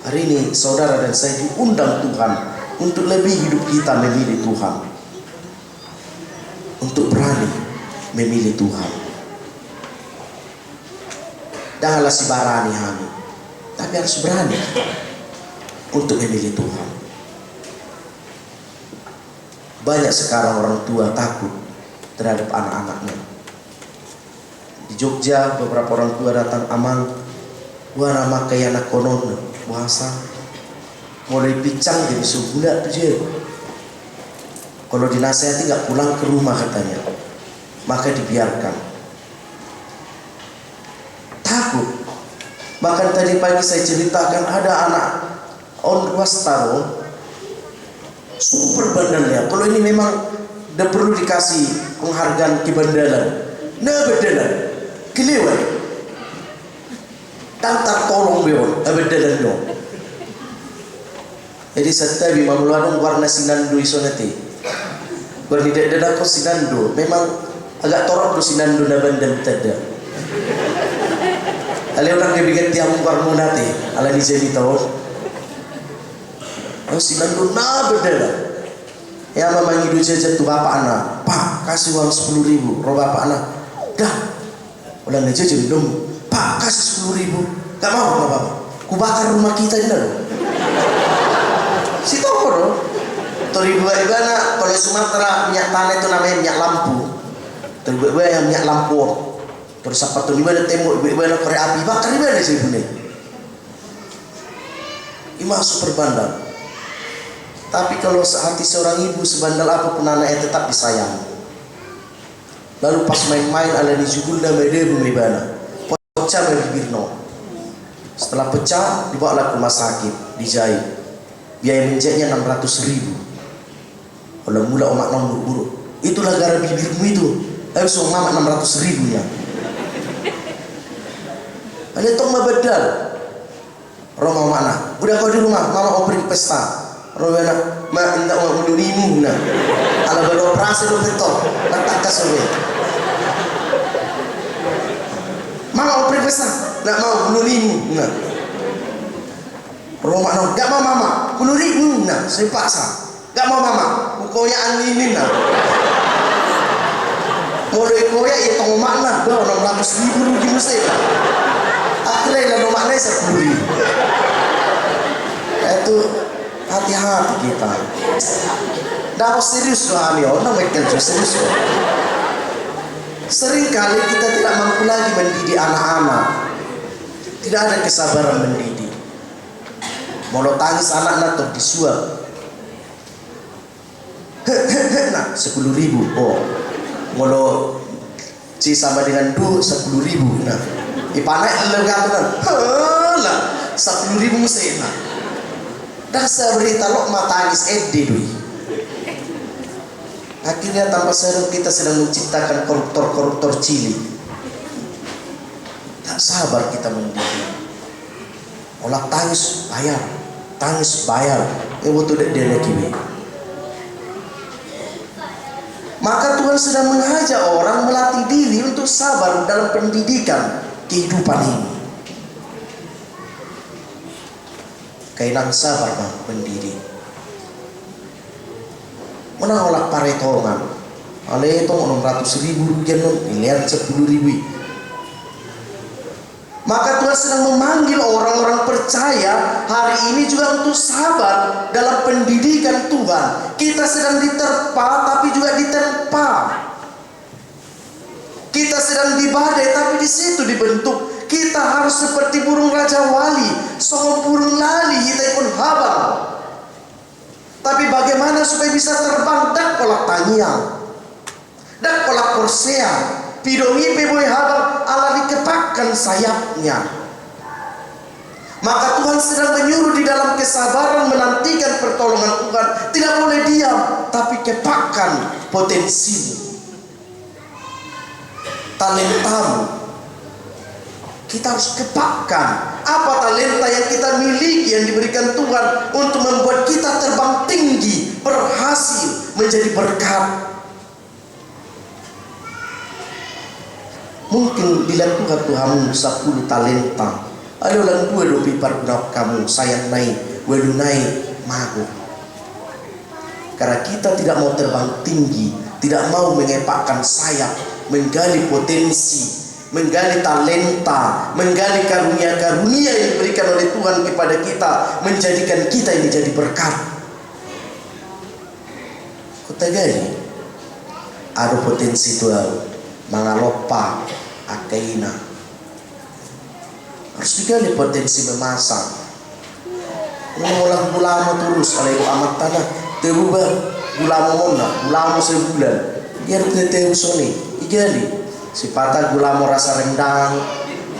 Hari ini saudara dan saya diundang Tuhan untuk lebih hidup kita memilih Tuhan, untuk berani memilih Tuhan. Janganlah si barani kami, tapi harus berani untuk memilih Tuhan. Banyak sekarang orang tua takut terhadap anak-anaknya. Di Jogja beberapa orang tua datang amal, gua nama kayak anak konon puasa, mulai pincang jadi sebulan aja. Kalau dinasehati nggak pulang ke rumah katanya, maka dibiarkan. Takut. Bahkan tadi pagi saya ceritakan ada anak on wastaro super bandalnya. Kalau ini memang udah perlu dikasih penghargaan kebandalan. Nah bedalan, kelewat. Tantar tolong beon, bedalan dong. Jadi serta bima meluarkan warna sinando isonati. Bernidak dada ko sinando. Memang agak torok do sinando na bandal tada. Ale orang kebigat tiang warna nati. Ala di sini tahu. Oh sinando na bedala. Ya mama ngidu jajan tu bapak anak. Pak kasih uang 10.000. Roh bapak anak. Dah. Ulang aja jajan dong. Pak kasih 10.000. Gak mau bapak. Ku bakar rumah kita ini loh. Si toko loh. Toriba-ibana kalau Sumatera minyak tanah itu namanya minyak lampu. Toriba yang minyak lampu. Terus apa tuh ibana tembok ibana korek api bakar ibana sih punya. Ima super bandal. Tapi kalau hati seorang ibu sebandal apapun anaknya tetap disayang. Lalu pas main-main ala di jugulda mede bumibana. Pecah bibirno. Setelah pecah dibawa ke rumah sakit, dijahit. Biaya menjahitnya 600.000. Kalau mula omak nomor buruk. Itulah gara bibirmu itu. Ayo suang mama 600.000 ya. Ada tong mabedal. Rumah mana? Udah kau di rumah, mama mau pergi pesta. Rowana ma inda wa mudurimu na ala balo operasi do beto natakas owe mama operasi nak mau mudurimu na Roma no gak mau mama mudurimu na saya paksa gak mau mama pokoknya anginin na mulai koya ya tong makna do 600.000 rugi mesti akhirnya lo makna 10.000 itu. Hati-hati kita. Dah serius loh kami, orang mereka serius loh. Seringkali kita tidak mampu lagi mendidik anak-anak. Tidak ada kesabaran mendidik. Mau tangis anak-anak tuh disuap. Nah 10.000. Oh, mau si sama dengan 10.000. Nah, ipanek lega tuh lah 10.000 mesti nah. Dasar berita lo matangis dui. Akhirnya tanpa sadar kita sedang menciptakan koruptor-koruptor cilik. Tak sabar kita mendidik. Olah tangis bayar. Betul dia lagi. Maka Tuhan sedang mengajak orang melatih diri untuk sabar dalam pendidikan kehidupan ini. Kailang sabar bang pendiri. Menang olah paretongan. Ale itu 600.000 genon, miliar 10.000. Maka Tuhan sedang memanggil orang-orang percaya hari ini juga untuk sabar dalam pendidikan Tuhan. Kita sedang diterpa tapi juga ditempa. Kita sedang di badai tapi di situ dibentuk. Kita harus seperti burung raja Tapi bagaimana supaya bisa terbang? Dak kolak tanyang, dak kolak porsea, pidongi peboy habang ala dikepakkan sayapnya. Maka Tuhan sedang menyuruh di dalam kesabaran menantikan pertolongan Tuhan. Tidak boleh diam, tapi kepakkan potensimu, talentamu. Kita harus kepakkan apa talenta yang kita miliki, yang diberikan Tuhan untuk membuat kita terbang tinggi, berhasil, menjadi berkat. Mungkin bila Tuhan Tuhanmu 10 talenta, ada orang 2 pipar kamu sayang naik, walu naik mago. Karena kita tidak mau terbang tinggi, tidak mau mengepakkan sayap, menggali potensi, menggali talenta, menggali karunia-karunia yang diberikan oleh Tuhan kepada kita, menjadikan kita ini jadi berkat. Kota gali ada potensi Tuhan, mangalopa, akaina. Harus digali potensi memasak. Mengolah gulama terus, kalau amat tanah, terubah gulama mona, gulama sebulan, biar teteh usoni, digali. Sipata gula mau rasa rendang,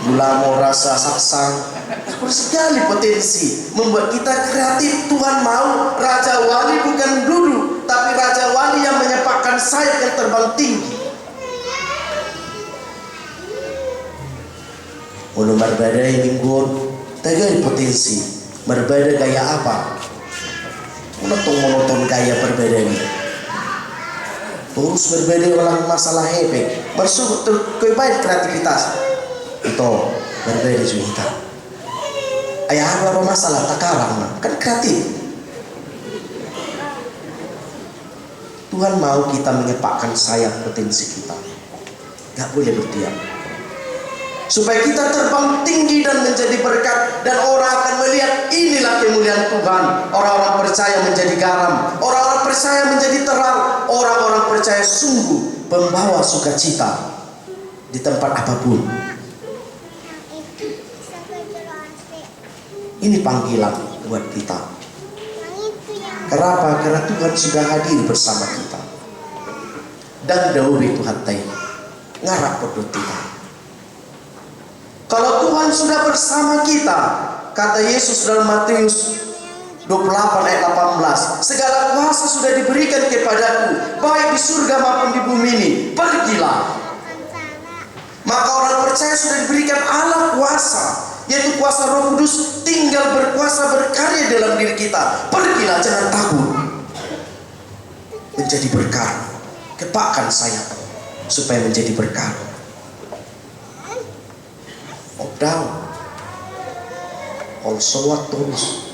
gula mau rasa saksang. Sekali potensi membuat kita kreatif. Tuhan mau Raja Wali bukan duduk, tapi Raja Wali yang menyepakkan sayap yang terbang tinggi. Ulu berbeda minggu, tegali potensi. Berbeda gaya apa? Monoton gaya berbeda ini. Terus berbeda ulang masalah hepe, bersyukur terbaik kreativitas itu berbeda juga kita. Ayah apa masalah takarang kan kreatif. Tuhan mau kita mengepakkan sayap potensi kita, gak boleh berdiam, supaya kita terbang tinggi dan menjadi berkat, dan orang akan melihat inilah kemuliaan Tuhan. Orang-orang percaya menjadi garam, orang-orang percaya menjadi terang, orang-orang percaya sungguh pembawa sukacita di tempat apapun. Ini panggilan buat kita. Kenapa? Karena Tuhan sudah hadir bersama kita. Dan dahulu Tuhan tay ngarap pedut kita. Kalau Tuhan sudah bersama kita, kata Yesus dalam Matius 28 ayat 18, segala kuasa sudah diberikan kepadaku, baik di surga maupun di bumi ini. Pergilah. Maka orang percaya sudah diberikan Allah kuasa, yaitu kuasa Roh Kudus, tinggal berkuasa berkarya dalam diri kita. Pergilah, jangan takut. Menjadi berkat. Kepakkan sayap supaya menjadi berkat. Down, also what terus.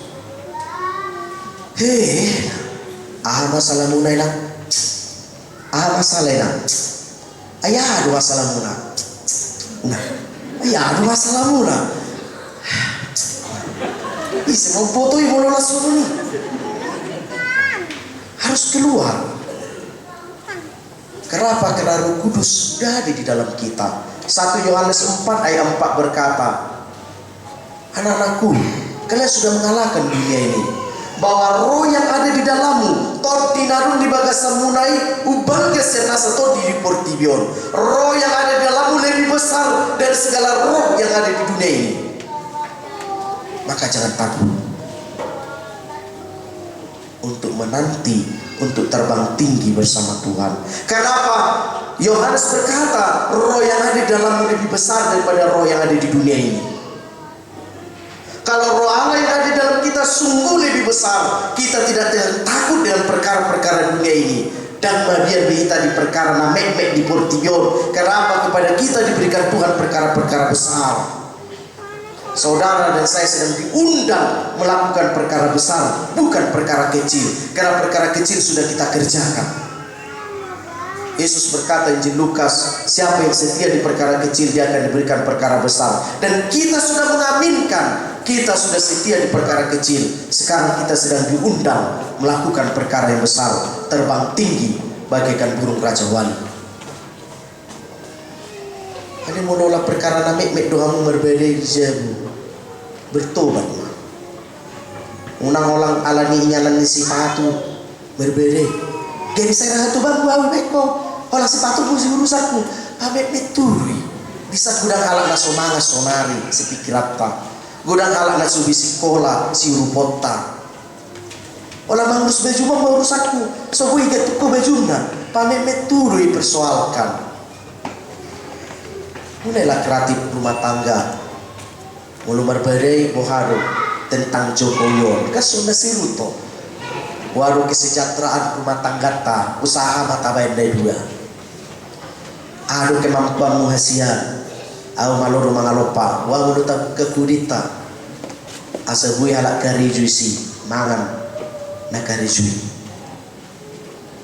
Hei, masalah muna lang. Masalah lang. Ayah, masalah muna. Nah, ayah, masalah muna. Bisa mau foto ibu lola suruh nih. Harus keluar. Kenapa? Karena Roh Kudus sudah ada di dalam kita. 1 Yohanes 4 ayat 4 berkata, anak-anakku, kalian sudah mengalahkan dunia ini, bahwa roh yang ada di dalammu tortinarun di bagasamunai ubal kesenasa to di portibion. Roh yang ada di dalammu lebih besar dari segala roh yang ada di dunia ini. Maka jangan takut untuk menanti, untuk terbang tinggi bersama Tuhan. Kenapa? Yohanes berkata, roh yang ada di dalammu lebih besar daripada roh yang ada di dunia ini. Kalau roh Allah yang ada di dalam kita sungguh lebih besar, kita tidak takut dengan perkara-perkara dunia ini. Dan biar kita di perkara namek-mek di portion. Kenapa? Kepada kita diberikan Tuhan perkara-perkara besar. Saudara dan saya sedang diundang melakukan perkara besar, bukan perkara kecil. Karena perkara kecil sudah kita kerjakan. Yesus berkata Injil Lukas, siapa yang setia di perkara kecil, dia akan diberikan perkara besar. Dan kita sudah mengaminkan, kita sudah setia di perkara kecil. Sekarang kita sedang diundang melakukan perkara yang besar, terbang tinggi bagaikan burung Raja Wali. Ada mau nolak perkara namek-mek doamu berbeda jamu. Bertobat. unang orang alani nyalan sepatu berbeda. Jadi saya rasa tu bang bawa beko olah sepatu pun si urusanku abet beturi bisa gudang alak na somanga sonari si pikirata gudang alak na subi sekolah si urupota olah mangurus baju bang urusanku so gue ikat tuku bajuna pamit beturi persoalkan. Mulailah kreatif rumah tangga mulu berbeda boharu tentang Jokowi kasuna siruto waru kesejahteraan rumah tangga ta usaha mata bayan dari dua adu kemampuan muhasian au maloro mangalopa wa mulu tak kekudita asabui halak kariju isi mangan na kariju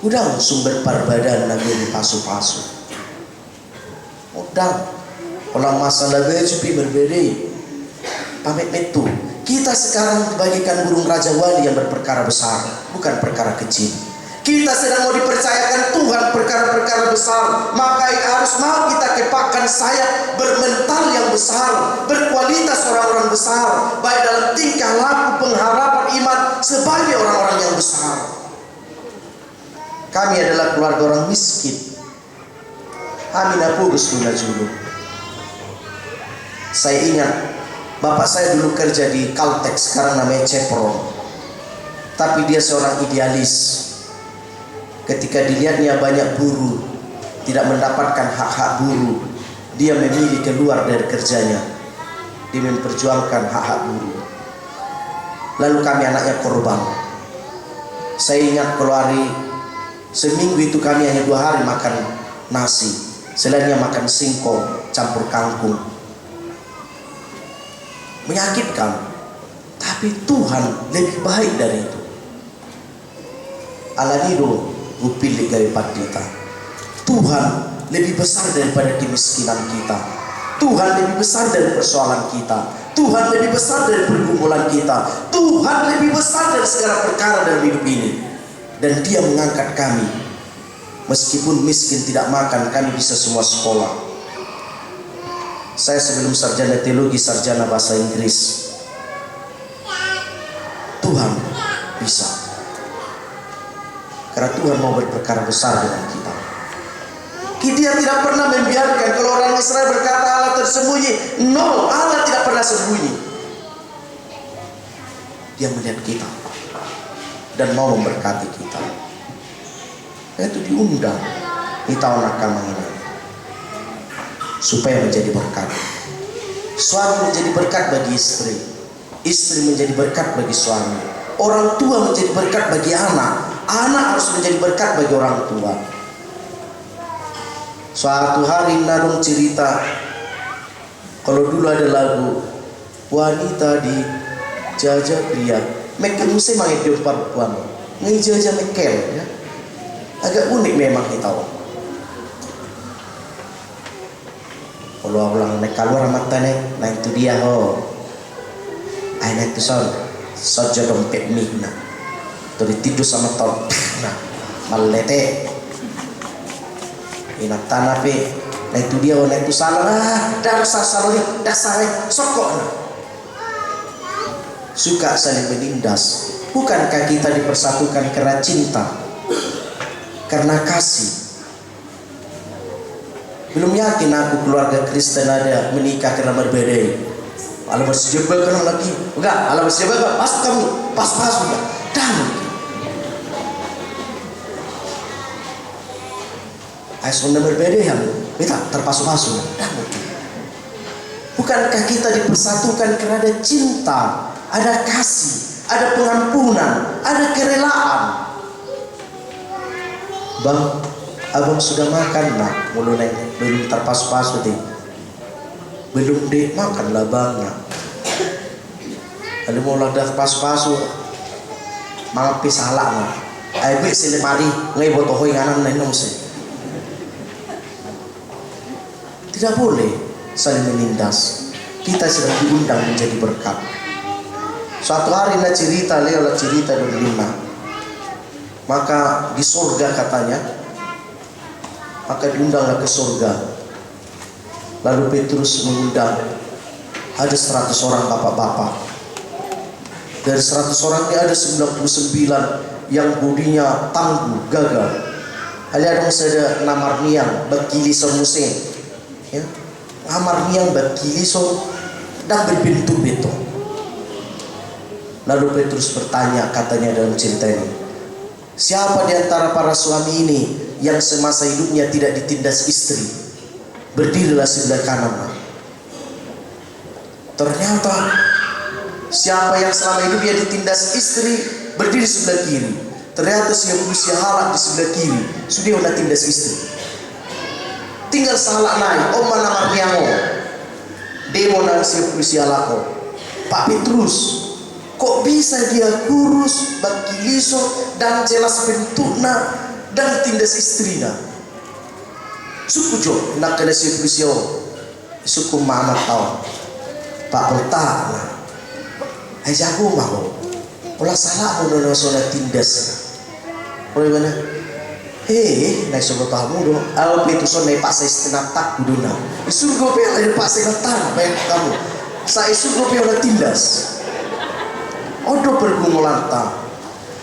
udang sumber parbadan nagiri pasu-pasu udang orang masalah baju berbeda pamit metu. Kita sekarang dibagikan burung raja wali yang berperkara besar, bukan perkara kecil. Kita sedang mau dipercayakan Tuhan perkara-perkara besar, maka harus mau kita kepakkan sayap bermental yang besar, berkualitas orang-orang besar, baik dalam tingkah laku, pengharapan iman sebagai orang-orang yang besar. Kami adalah keluarga orang miskin. Amina pugus julu. Saya ingat bapak saya dulu kerja di Caltex, sekarang namanya Chevron. Tapi dia seorang idealis. Ketika dilihatnya banyak buruh tidak mendapatkan hak-hak buruh, dia memilih keluar dari kerjanya. Dia memperjuangkan hak-hak buruh. Lalu kami anaknya korban. Saya ingat kalau hari seminggu itu kami hanya 2 hari makan nasi, selainnya makan singkong campur kangkung. Menyakitkan, tapi Tuhan lebih baik dari itu. Alanido upil dari patita. Tuhan lebih besar daripada kemiskinan kita. Tuhan lebih besar dari persoalan kita. Tuhan lebih besar dari pergumulan kita. Tuhan lebih besar dari segala perkara dalam hidup ini. Dan Dia mengangkat kami. Meskipun miskin tidak makan, kami bisa semua sekolah. Saya sebelum sarjana teologi, sarjana bahasa Inggris. Tuhan bisa. Karena Tuhan mau berperkara besar dengan kita. Dia tidak pernah membiarkan. Kalau orang Israel berkata Allah tersembunyi, no, Allah tidak pernah sembunyi. Dia melihat kita dan mau memberkati kita. Itu diundang kita anak kami ini supaya menjadi berkat. Suami menjadi berkat bagi istri, istri menjadi berkat bagi suami, orang tua menjadi berkat bagi anak, anak harus menjadi berkat bagi orang tua. Suatu hari Narung cerita, kalau dulu ada lagu wanita di jajah pria, mekel musim mangit di perempuan, ngejajah mekel, ya. Agak unik memang kita. Kalau ulang naik keluar mata nah itu dia anak itu saja dompet mina, tuh ditidur sama tol, nah malete, ina tanah pe, nah itu dia nah itu salah, dasar sokok, suka saling menindas. Bukankah kita dipersatukan karena cinta, karena kasih? Belum yakin aku keluarga Kristen ada menikah karena berbeda. Alam bersejebel kan lagi, enggak? Alam bersejebel kan? Pas kamu, pas enggak? Dan Aisyah berbeda yang kita terpasu-pasu. Bukankah kita dipersatukan karena ada cinta, ada kasih, ada pengampunan, ada kerelaan? Bang, abang sudah makan nak, mulu neng belum terpas-pas deh, belum deh makanlah bang nak. Lalu mau dah pas-pas, malah salah nak. Ayo bik selemari, ngai botohoi nganan neng nongse. Tidak boleh saling menindas. Kita sedang diundang menjadi berkat. Suatu hari nak cerita, lewat cerita dari lima. Maka di surga katanya, maka diundanglah ke surga. Lalu Petrus mengundang, ada 100 orang bapak-bapak. Dari 100 orang ini ada 99 yang budinya tangguh, gagah. Ada dong sada namar niang bakili semuse, ya. Namar niang bakili so dan berbentuk beton. Lalu Petrus bertanya, katanya dalam cerita ini, siapa di antara para suami ini yang semasa hidupnya tidak ditindas istri? Berdirilah sebelah kanan. Ternyata siapa yang selama hidupnya ditindas istri berdiri sebelah kiri. Ternyata siapa berusia halak di sebelah kiri sudah udah tindas istri. Tinggal salah naik, oh mana marniango demo dan siapa berusia halako. Pak Petrus, kok bisa dia kurus, bakiliso dan jelas bentuknya dan tindas istrinya? Suku jo nak kada siapa berusia suku mama tahu. Pak Pelta, hai jago maho, olah salah pun orang solat tindas. Oleh mana? Naik sobat tamu do, al itu so naik pasai setengah tak kuduna. Surga pe ada pasai letar, baik kamu. Saya surga pe ada tindas. Odo pergumulan ta.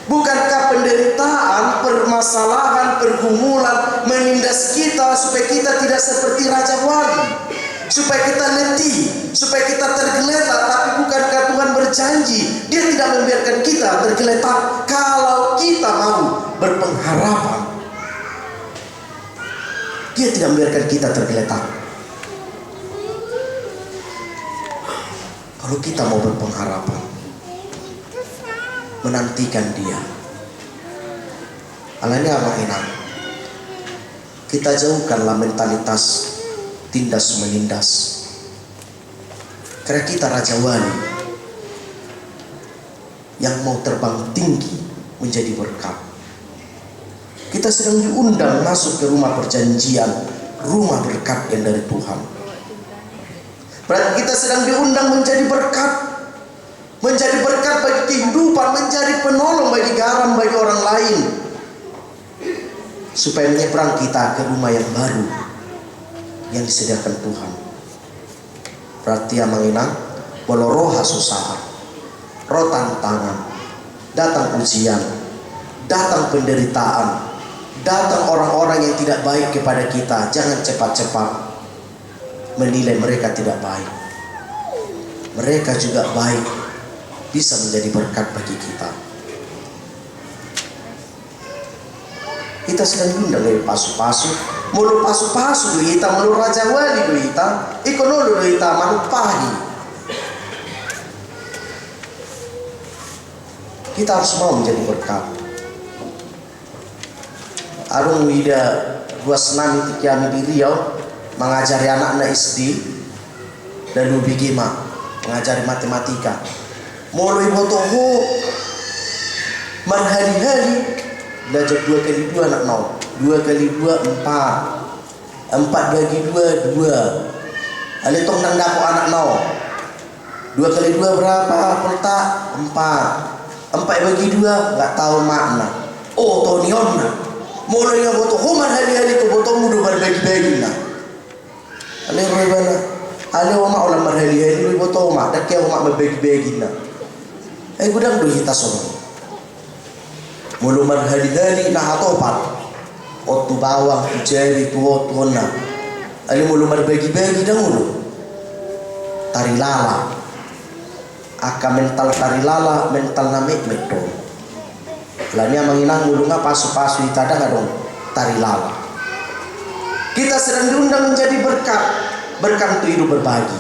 Bukankah penderitaan, permasalahan, pergumulan menindas kita supaya kita tidak seperti Raja Wali? Supaya kita letih, supaya kita tergeletak. Tapi bukankah Tuhan berjanji Dia tidak membiarkan kita tergeletak kalau kita mau berpengharapan. Dia tidak membiarkan kita tergeletak kalau kita mau berpengharapan, menantikan Dia. Alanya apa enak? Kita jauhkanlah mentalitas tindas menindas. Karena kita Raja Wali yang mau terbang tinggi menjadi berkat. Kita sedang diundang masuk ke rumah perjanjian, rumah berkat yang dari Tuhan. Berarti kita sedang diundang menjadi berkat, menjadi berkat bagi kehidupan, menjadi penolong bagi garam bagi orang lain, supaya menyeberang kita ke rumah yang baru yang disediakan Tuhan. Berarti yang menginang walau roh susah, roh tantangan, datang ujian, datang penderitaan, datang orang-orang yang tidak baik kepada kita, jangan cepat-cepat menilai mereka tidak baik. Mereka juga baik, bisa menjadi berkat bagi kita. Kita sedang diundang dari pasu-pasu, mulu pasu-pasu do kita, mulu Raja Wali do kita, ikono do kita manupahi. Kita harus mau menjadi berkat. Arung wida ruas nami tikiami di Riau mengajari anak-anak SD dan Lubigima mengajari matematika. Mulu ibu toho marhali-hali belajar 2 kali 2 anak nol, 2 kali 2 4, 4 bagi 2 2. Ali tong nang dako anak nol, 2 kali 2 berapa? Pelta 4, 4 bagi 2 nggak tahu makna. Oh tonion na, mulai yang boto human hari-hari tu boto mudu berbagi-bagi na. Ali ribana, ali oma ulam berhari-hari boto oma, dak ya oma berbagi-bagi na. Gudang do hita sono. Mulu marhali-hali na hatopat otu bawang tu jari tu otona ali mulu berbagi-bagi dahulu. Tari lala aka mental tari lala mental na mek-mek. Lania menginang mulu nga pasu-pasu itada nga dong tari lala. Kita sedang diundang menjadi berkat. Berkat itu hidup berbagi.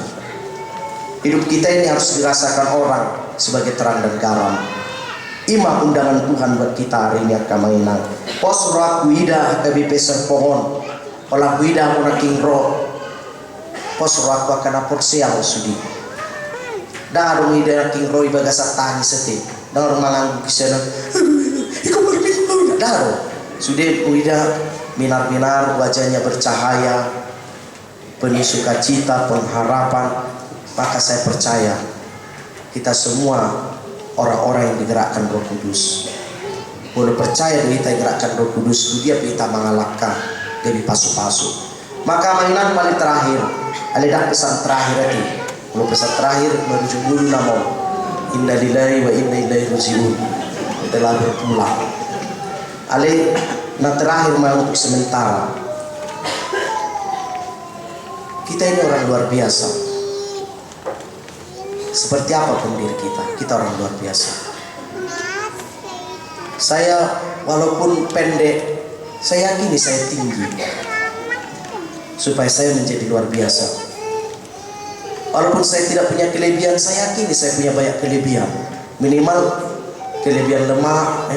Hidup kita ini harus dirasakan orang sebagai terang dan garam. Ima undangan Tuhan buat kita hari ini akan menginang. Pos roh kuida kabi peser pohon. Olah kuida muna king roh. Pos roh aku akan aporsial sudi. Dan ada kuida king roh ibaga satani seti. Dan orang malang kisah. Ikaw maripin daro. Sudah kuida minar-minar wajahnya bercahaya, penuh sukacita, pengharapan. Maka saya percaya kita semua orang-orang yang digerakkan Roh Kudus. Boleh percaya kita gerakkan Roh Kudus, dia kita mengalahkan dari pasu-pasu. Maka mainan paling terakhir, ada pesan terakhir itu. Kalau pesan terakhir menuju dulu namo. Inna lillahi wa inna ilaihi rajiun telah berpulang. Ale, nah terakhir untuk sementara, kita ini orang luar biasa. Seperti apapun diri kita orang luar biasa. Saya walaupun pendek, saya yakini saya tinggi, supaya saya menjadi luar biasa. Walaupun saya tidak punya kelebihan, saya yakini saya punya banyak kelebihan. Minimal kelebihan lemak,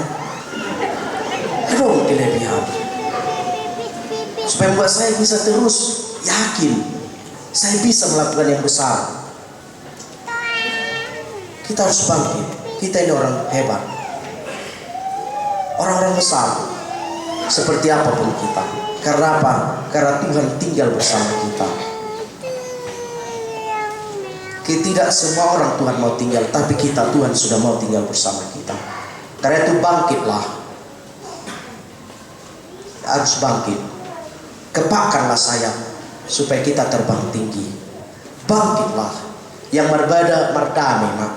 kelebihan. Supaya membuat saya bisa terus yakin saya bisa melakukan yang besar. Kita harus bangkit. Kita ini orang hebat, orang-orang besar. Seperti apapun kita. Karena apa? Karena Tuhan tinggal bersama kita. Tidak semua orang Tuhan mau tinggal, tapi kita, Tuhan sudah mau tinggal bersama kita. Karena itu bangkitlah. Harus bangkit. Kepakkanlah sayap supaya kita terbang tinggi. Bangkitlah. Yang berbeda mardame mak.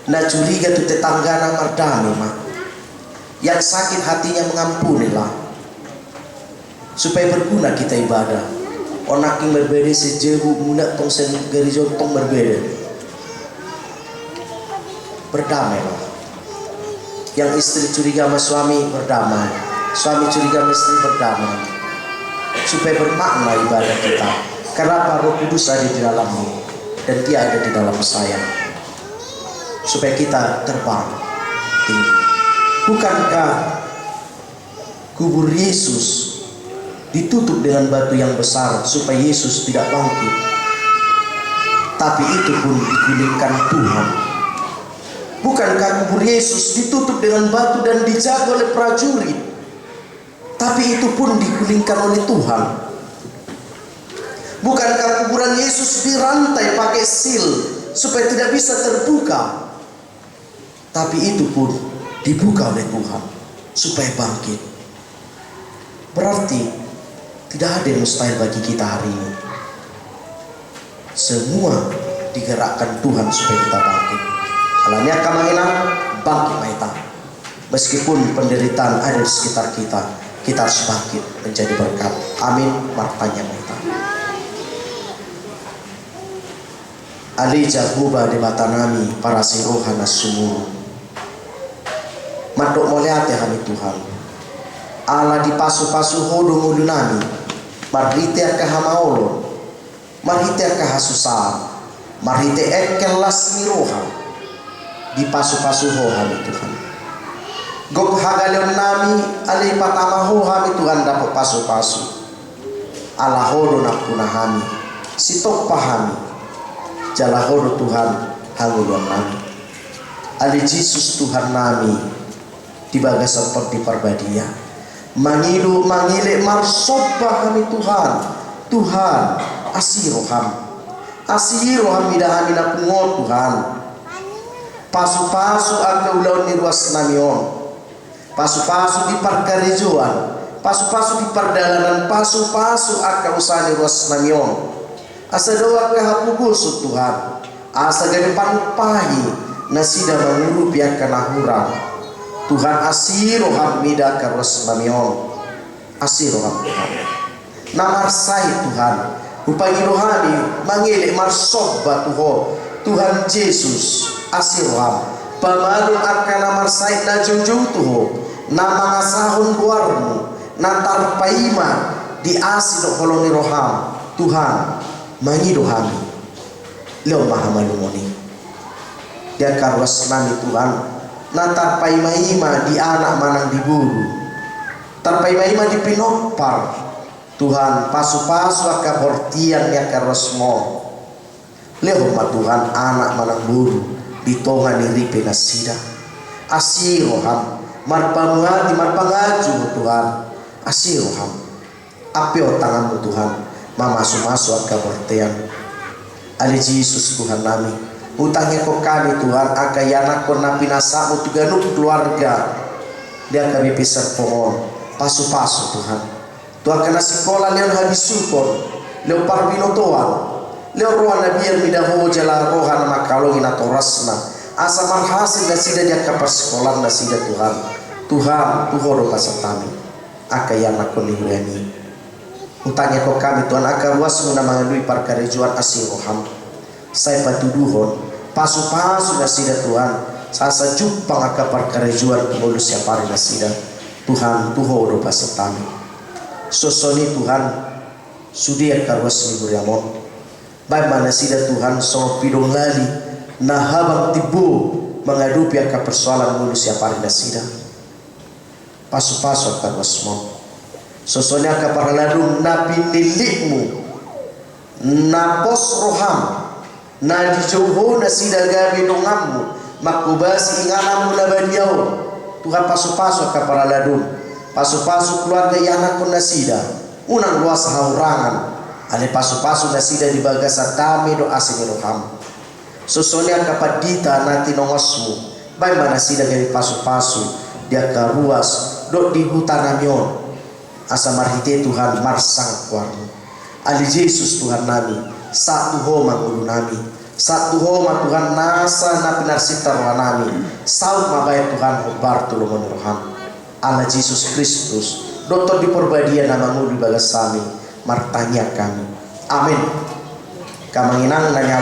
Nah curiga tu tetanggana mardame mak. Yang sakit hatinya mengampunilah. Supaya berguna kita ibadah. Onak yang berbeda sejauh muda tong sen gereja tong berbeda. Berdamailah. Yang istri curiga sama suami berdamai, suami curiga sama istri berdamai, supaya bermakna ibadah kita. Karena Roh Kudus ada di dalammu dan Dia ada di dalam saya, supaya kita terbang tinggi. Bukankah kubur Yesus ditutup dengan batu yang besar supaya Yesus tidak bangkit? Tapi itu pun digulingkan Tuhan. Bukankah kubur Yesus ditutup dengan batu dan dijaga oleh prajurit? Tapi itu pun digulingkan oleh Tuhan. Bukankah kuburan Yesus dirantai pakai sil supaya tidak bisa terbuka? Tapi itu pun dibuka oleh Tuhan supaya bangkit. Berarti tidak ada yang mustahil bagi kita hari ini. Semua digerakkan Tuhan supaya kita bangkit. Alanya kamangina bangkit maita. Meskipun penderitaan ada di sekitar kita, kita harus bangkit menjadi berkat. Amin. Martanya maita. Ali jaguba di mata nami para sirohana sumur. Madok moliate kami Tuhan. Allah di pasu-pasu hodo mudu nami. Marhite akahamaolo, marhite akahasusar, marhite ekelas miroha di pasu-pasu hoham Tuhan. Gok hagalion nami alai patama hoham Tuhan dapat pasu-pasu. Allah hodo nakunahami, sitok pahami, jala hodo Tuhan hangulon nami. Ali Yesus Tuhan nami di bagas seperti perbadia. Mangilu mangile marsopa kami Tuhan asiroham midahami na pungo Tuhan pasu-pasu aga ulaw ni ruas namion, pasu-pasu di parkarejuan, pasu-pasu di pardalanan, pasu-pasu aga usaha ni ruas namion. Asa doa kahapuguso Tuhan, asa gani panupahi na sida manguru piang kanahurang. Tuhan asiroham mida karos namion, asiroham Tuhan. Namarsai Tuhan, upay rohani mangili marsoba Tuhan Yesus asiroham. Pamalun akan namarsai na jujung tuho, na mangasahon luarmu, na tarpaima di asido koloni roham. Tuhan mangirohami, leo mahamalumoni. Dia karos nami Tuhan. Na tarpaima di anak manang diburu, tarpaima di pinopar Tuhan pasu-pasu akabortian ya karosmo. Leho ma Tuhan anak manang buru ditongan iripe nasida asiroham marpamuati marpangaju Tuhan asiroham apeo tanganmu Tuhan mamasu-masu akabortian. Ali Yesus Tuhan nami utangnya kok kami Tuhan akayanak ko na pinasamu tuganuk keluarga dia kami pisar pohon pasu-pasu Tuhan Tuhan kena sekolah leon habis support leo parbinotoan leo roha nabiar midaho jala roha nama kalongin atau rasna asa marhasil na sida dia ka persekolah na sida Tuhan Tuhan pasatami aka yang nakon lihurani utangnya ko kami Tuhan aka ruas muna mangalui parkarejuan asing roham saya patuduhon pasu-pasu na sida Tuhan sasa jupang aka parkarejuan pengulus yang pari na sida Tuhan pasatami sosoni Tuhan sudia karuas lihuriamon baik mana sida Tuhan so pidong lali na habang tibu mengadupi akan persoalan manusia pada sida pasu-pasu akan wasmo sosonya akan para ladung nabi nilikmu na pos roham na dijauho na sida gabi dongammu makubasi inganamu na badiau Tuhan pasu-pasu akan para ladung pasu-pasu keluarga yang nakon na sida unang luas haurangan ale pasu-pasu na sida di bagasa tami do asing roham sosonya kapadita nanti nongosmu bay mana sida dari pasu-pasu dia karuas dok di hutan namion asa marhite Tuhan marsang kuarmu ali Yesus Tuhan nami satu homa ulu nami satu homa Tuhan nasa na pinarsita roha nami saut mabay Tuhan hobar tulungan roham ala Yesus Kristus doktor di perbadian nama ngulu bagas sami martanya kami amin kamanginang nanya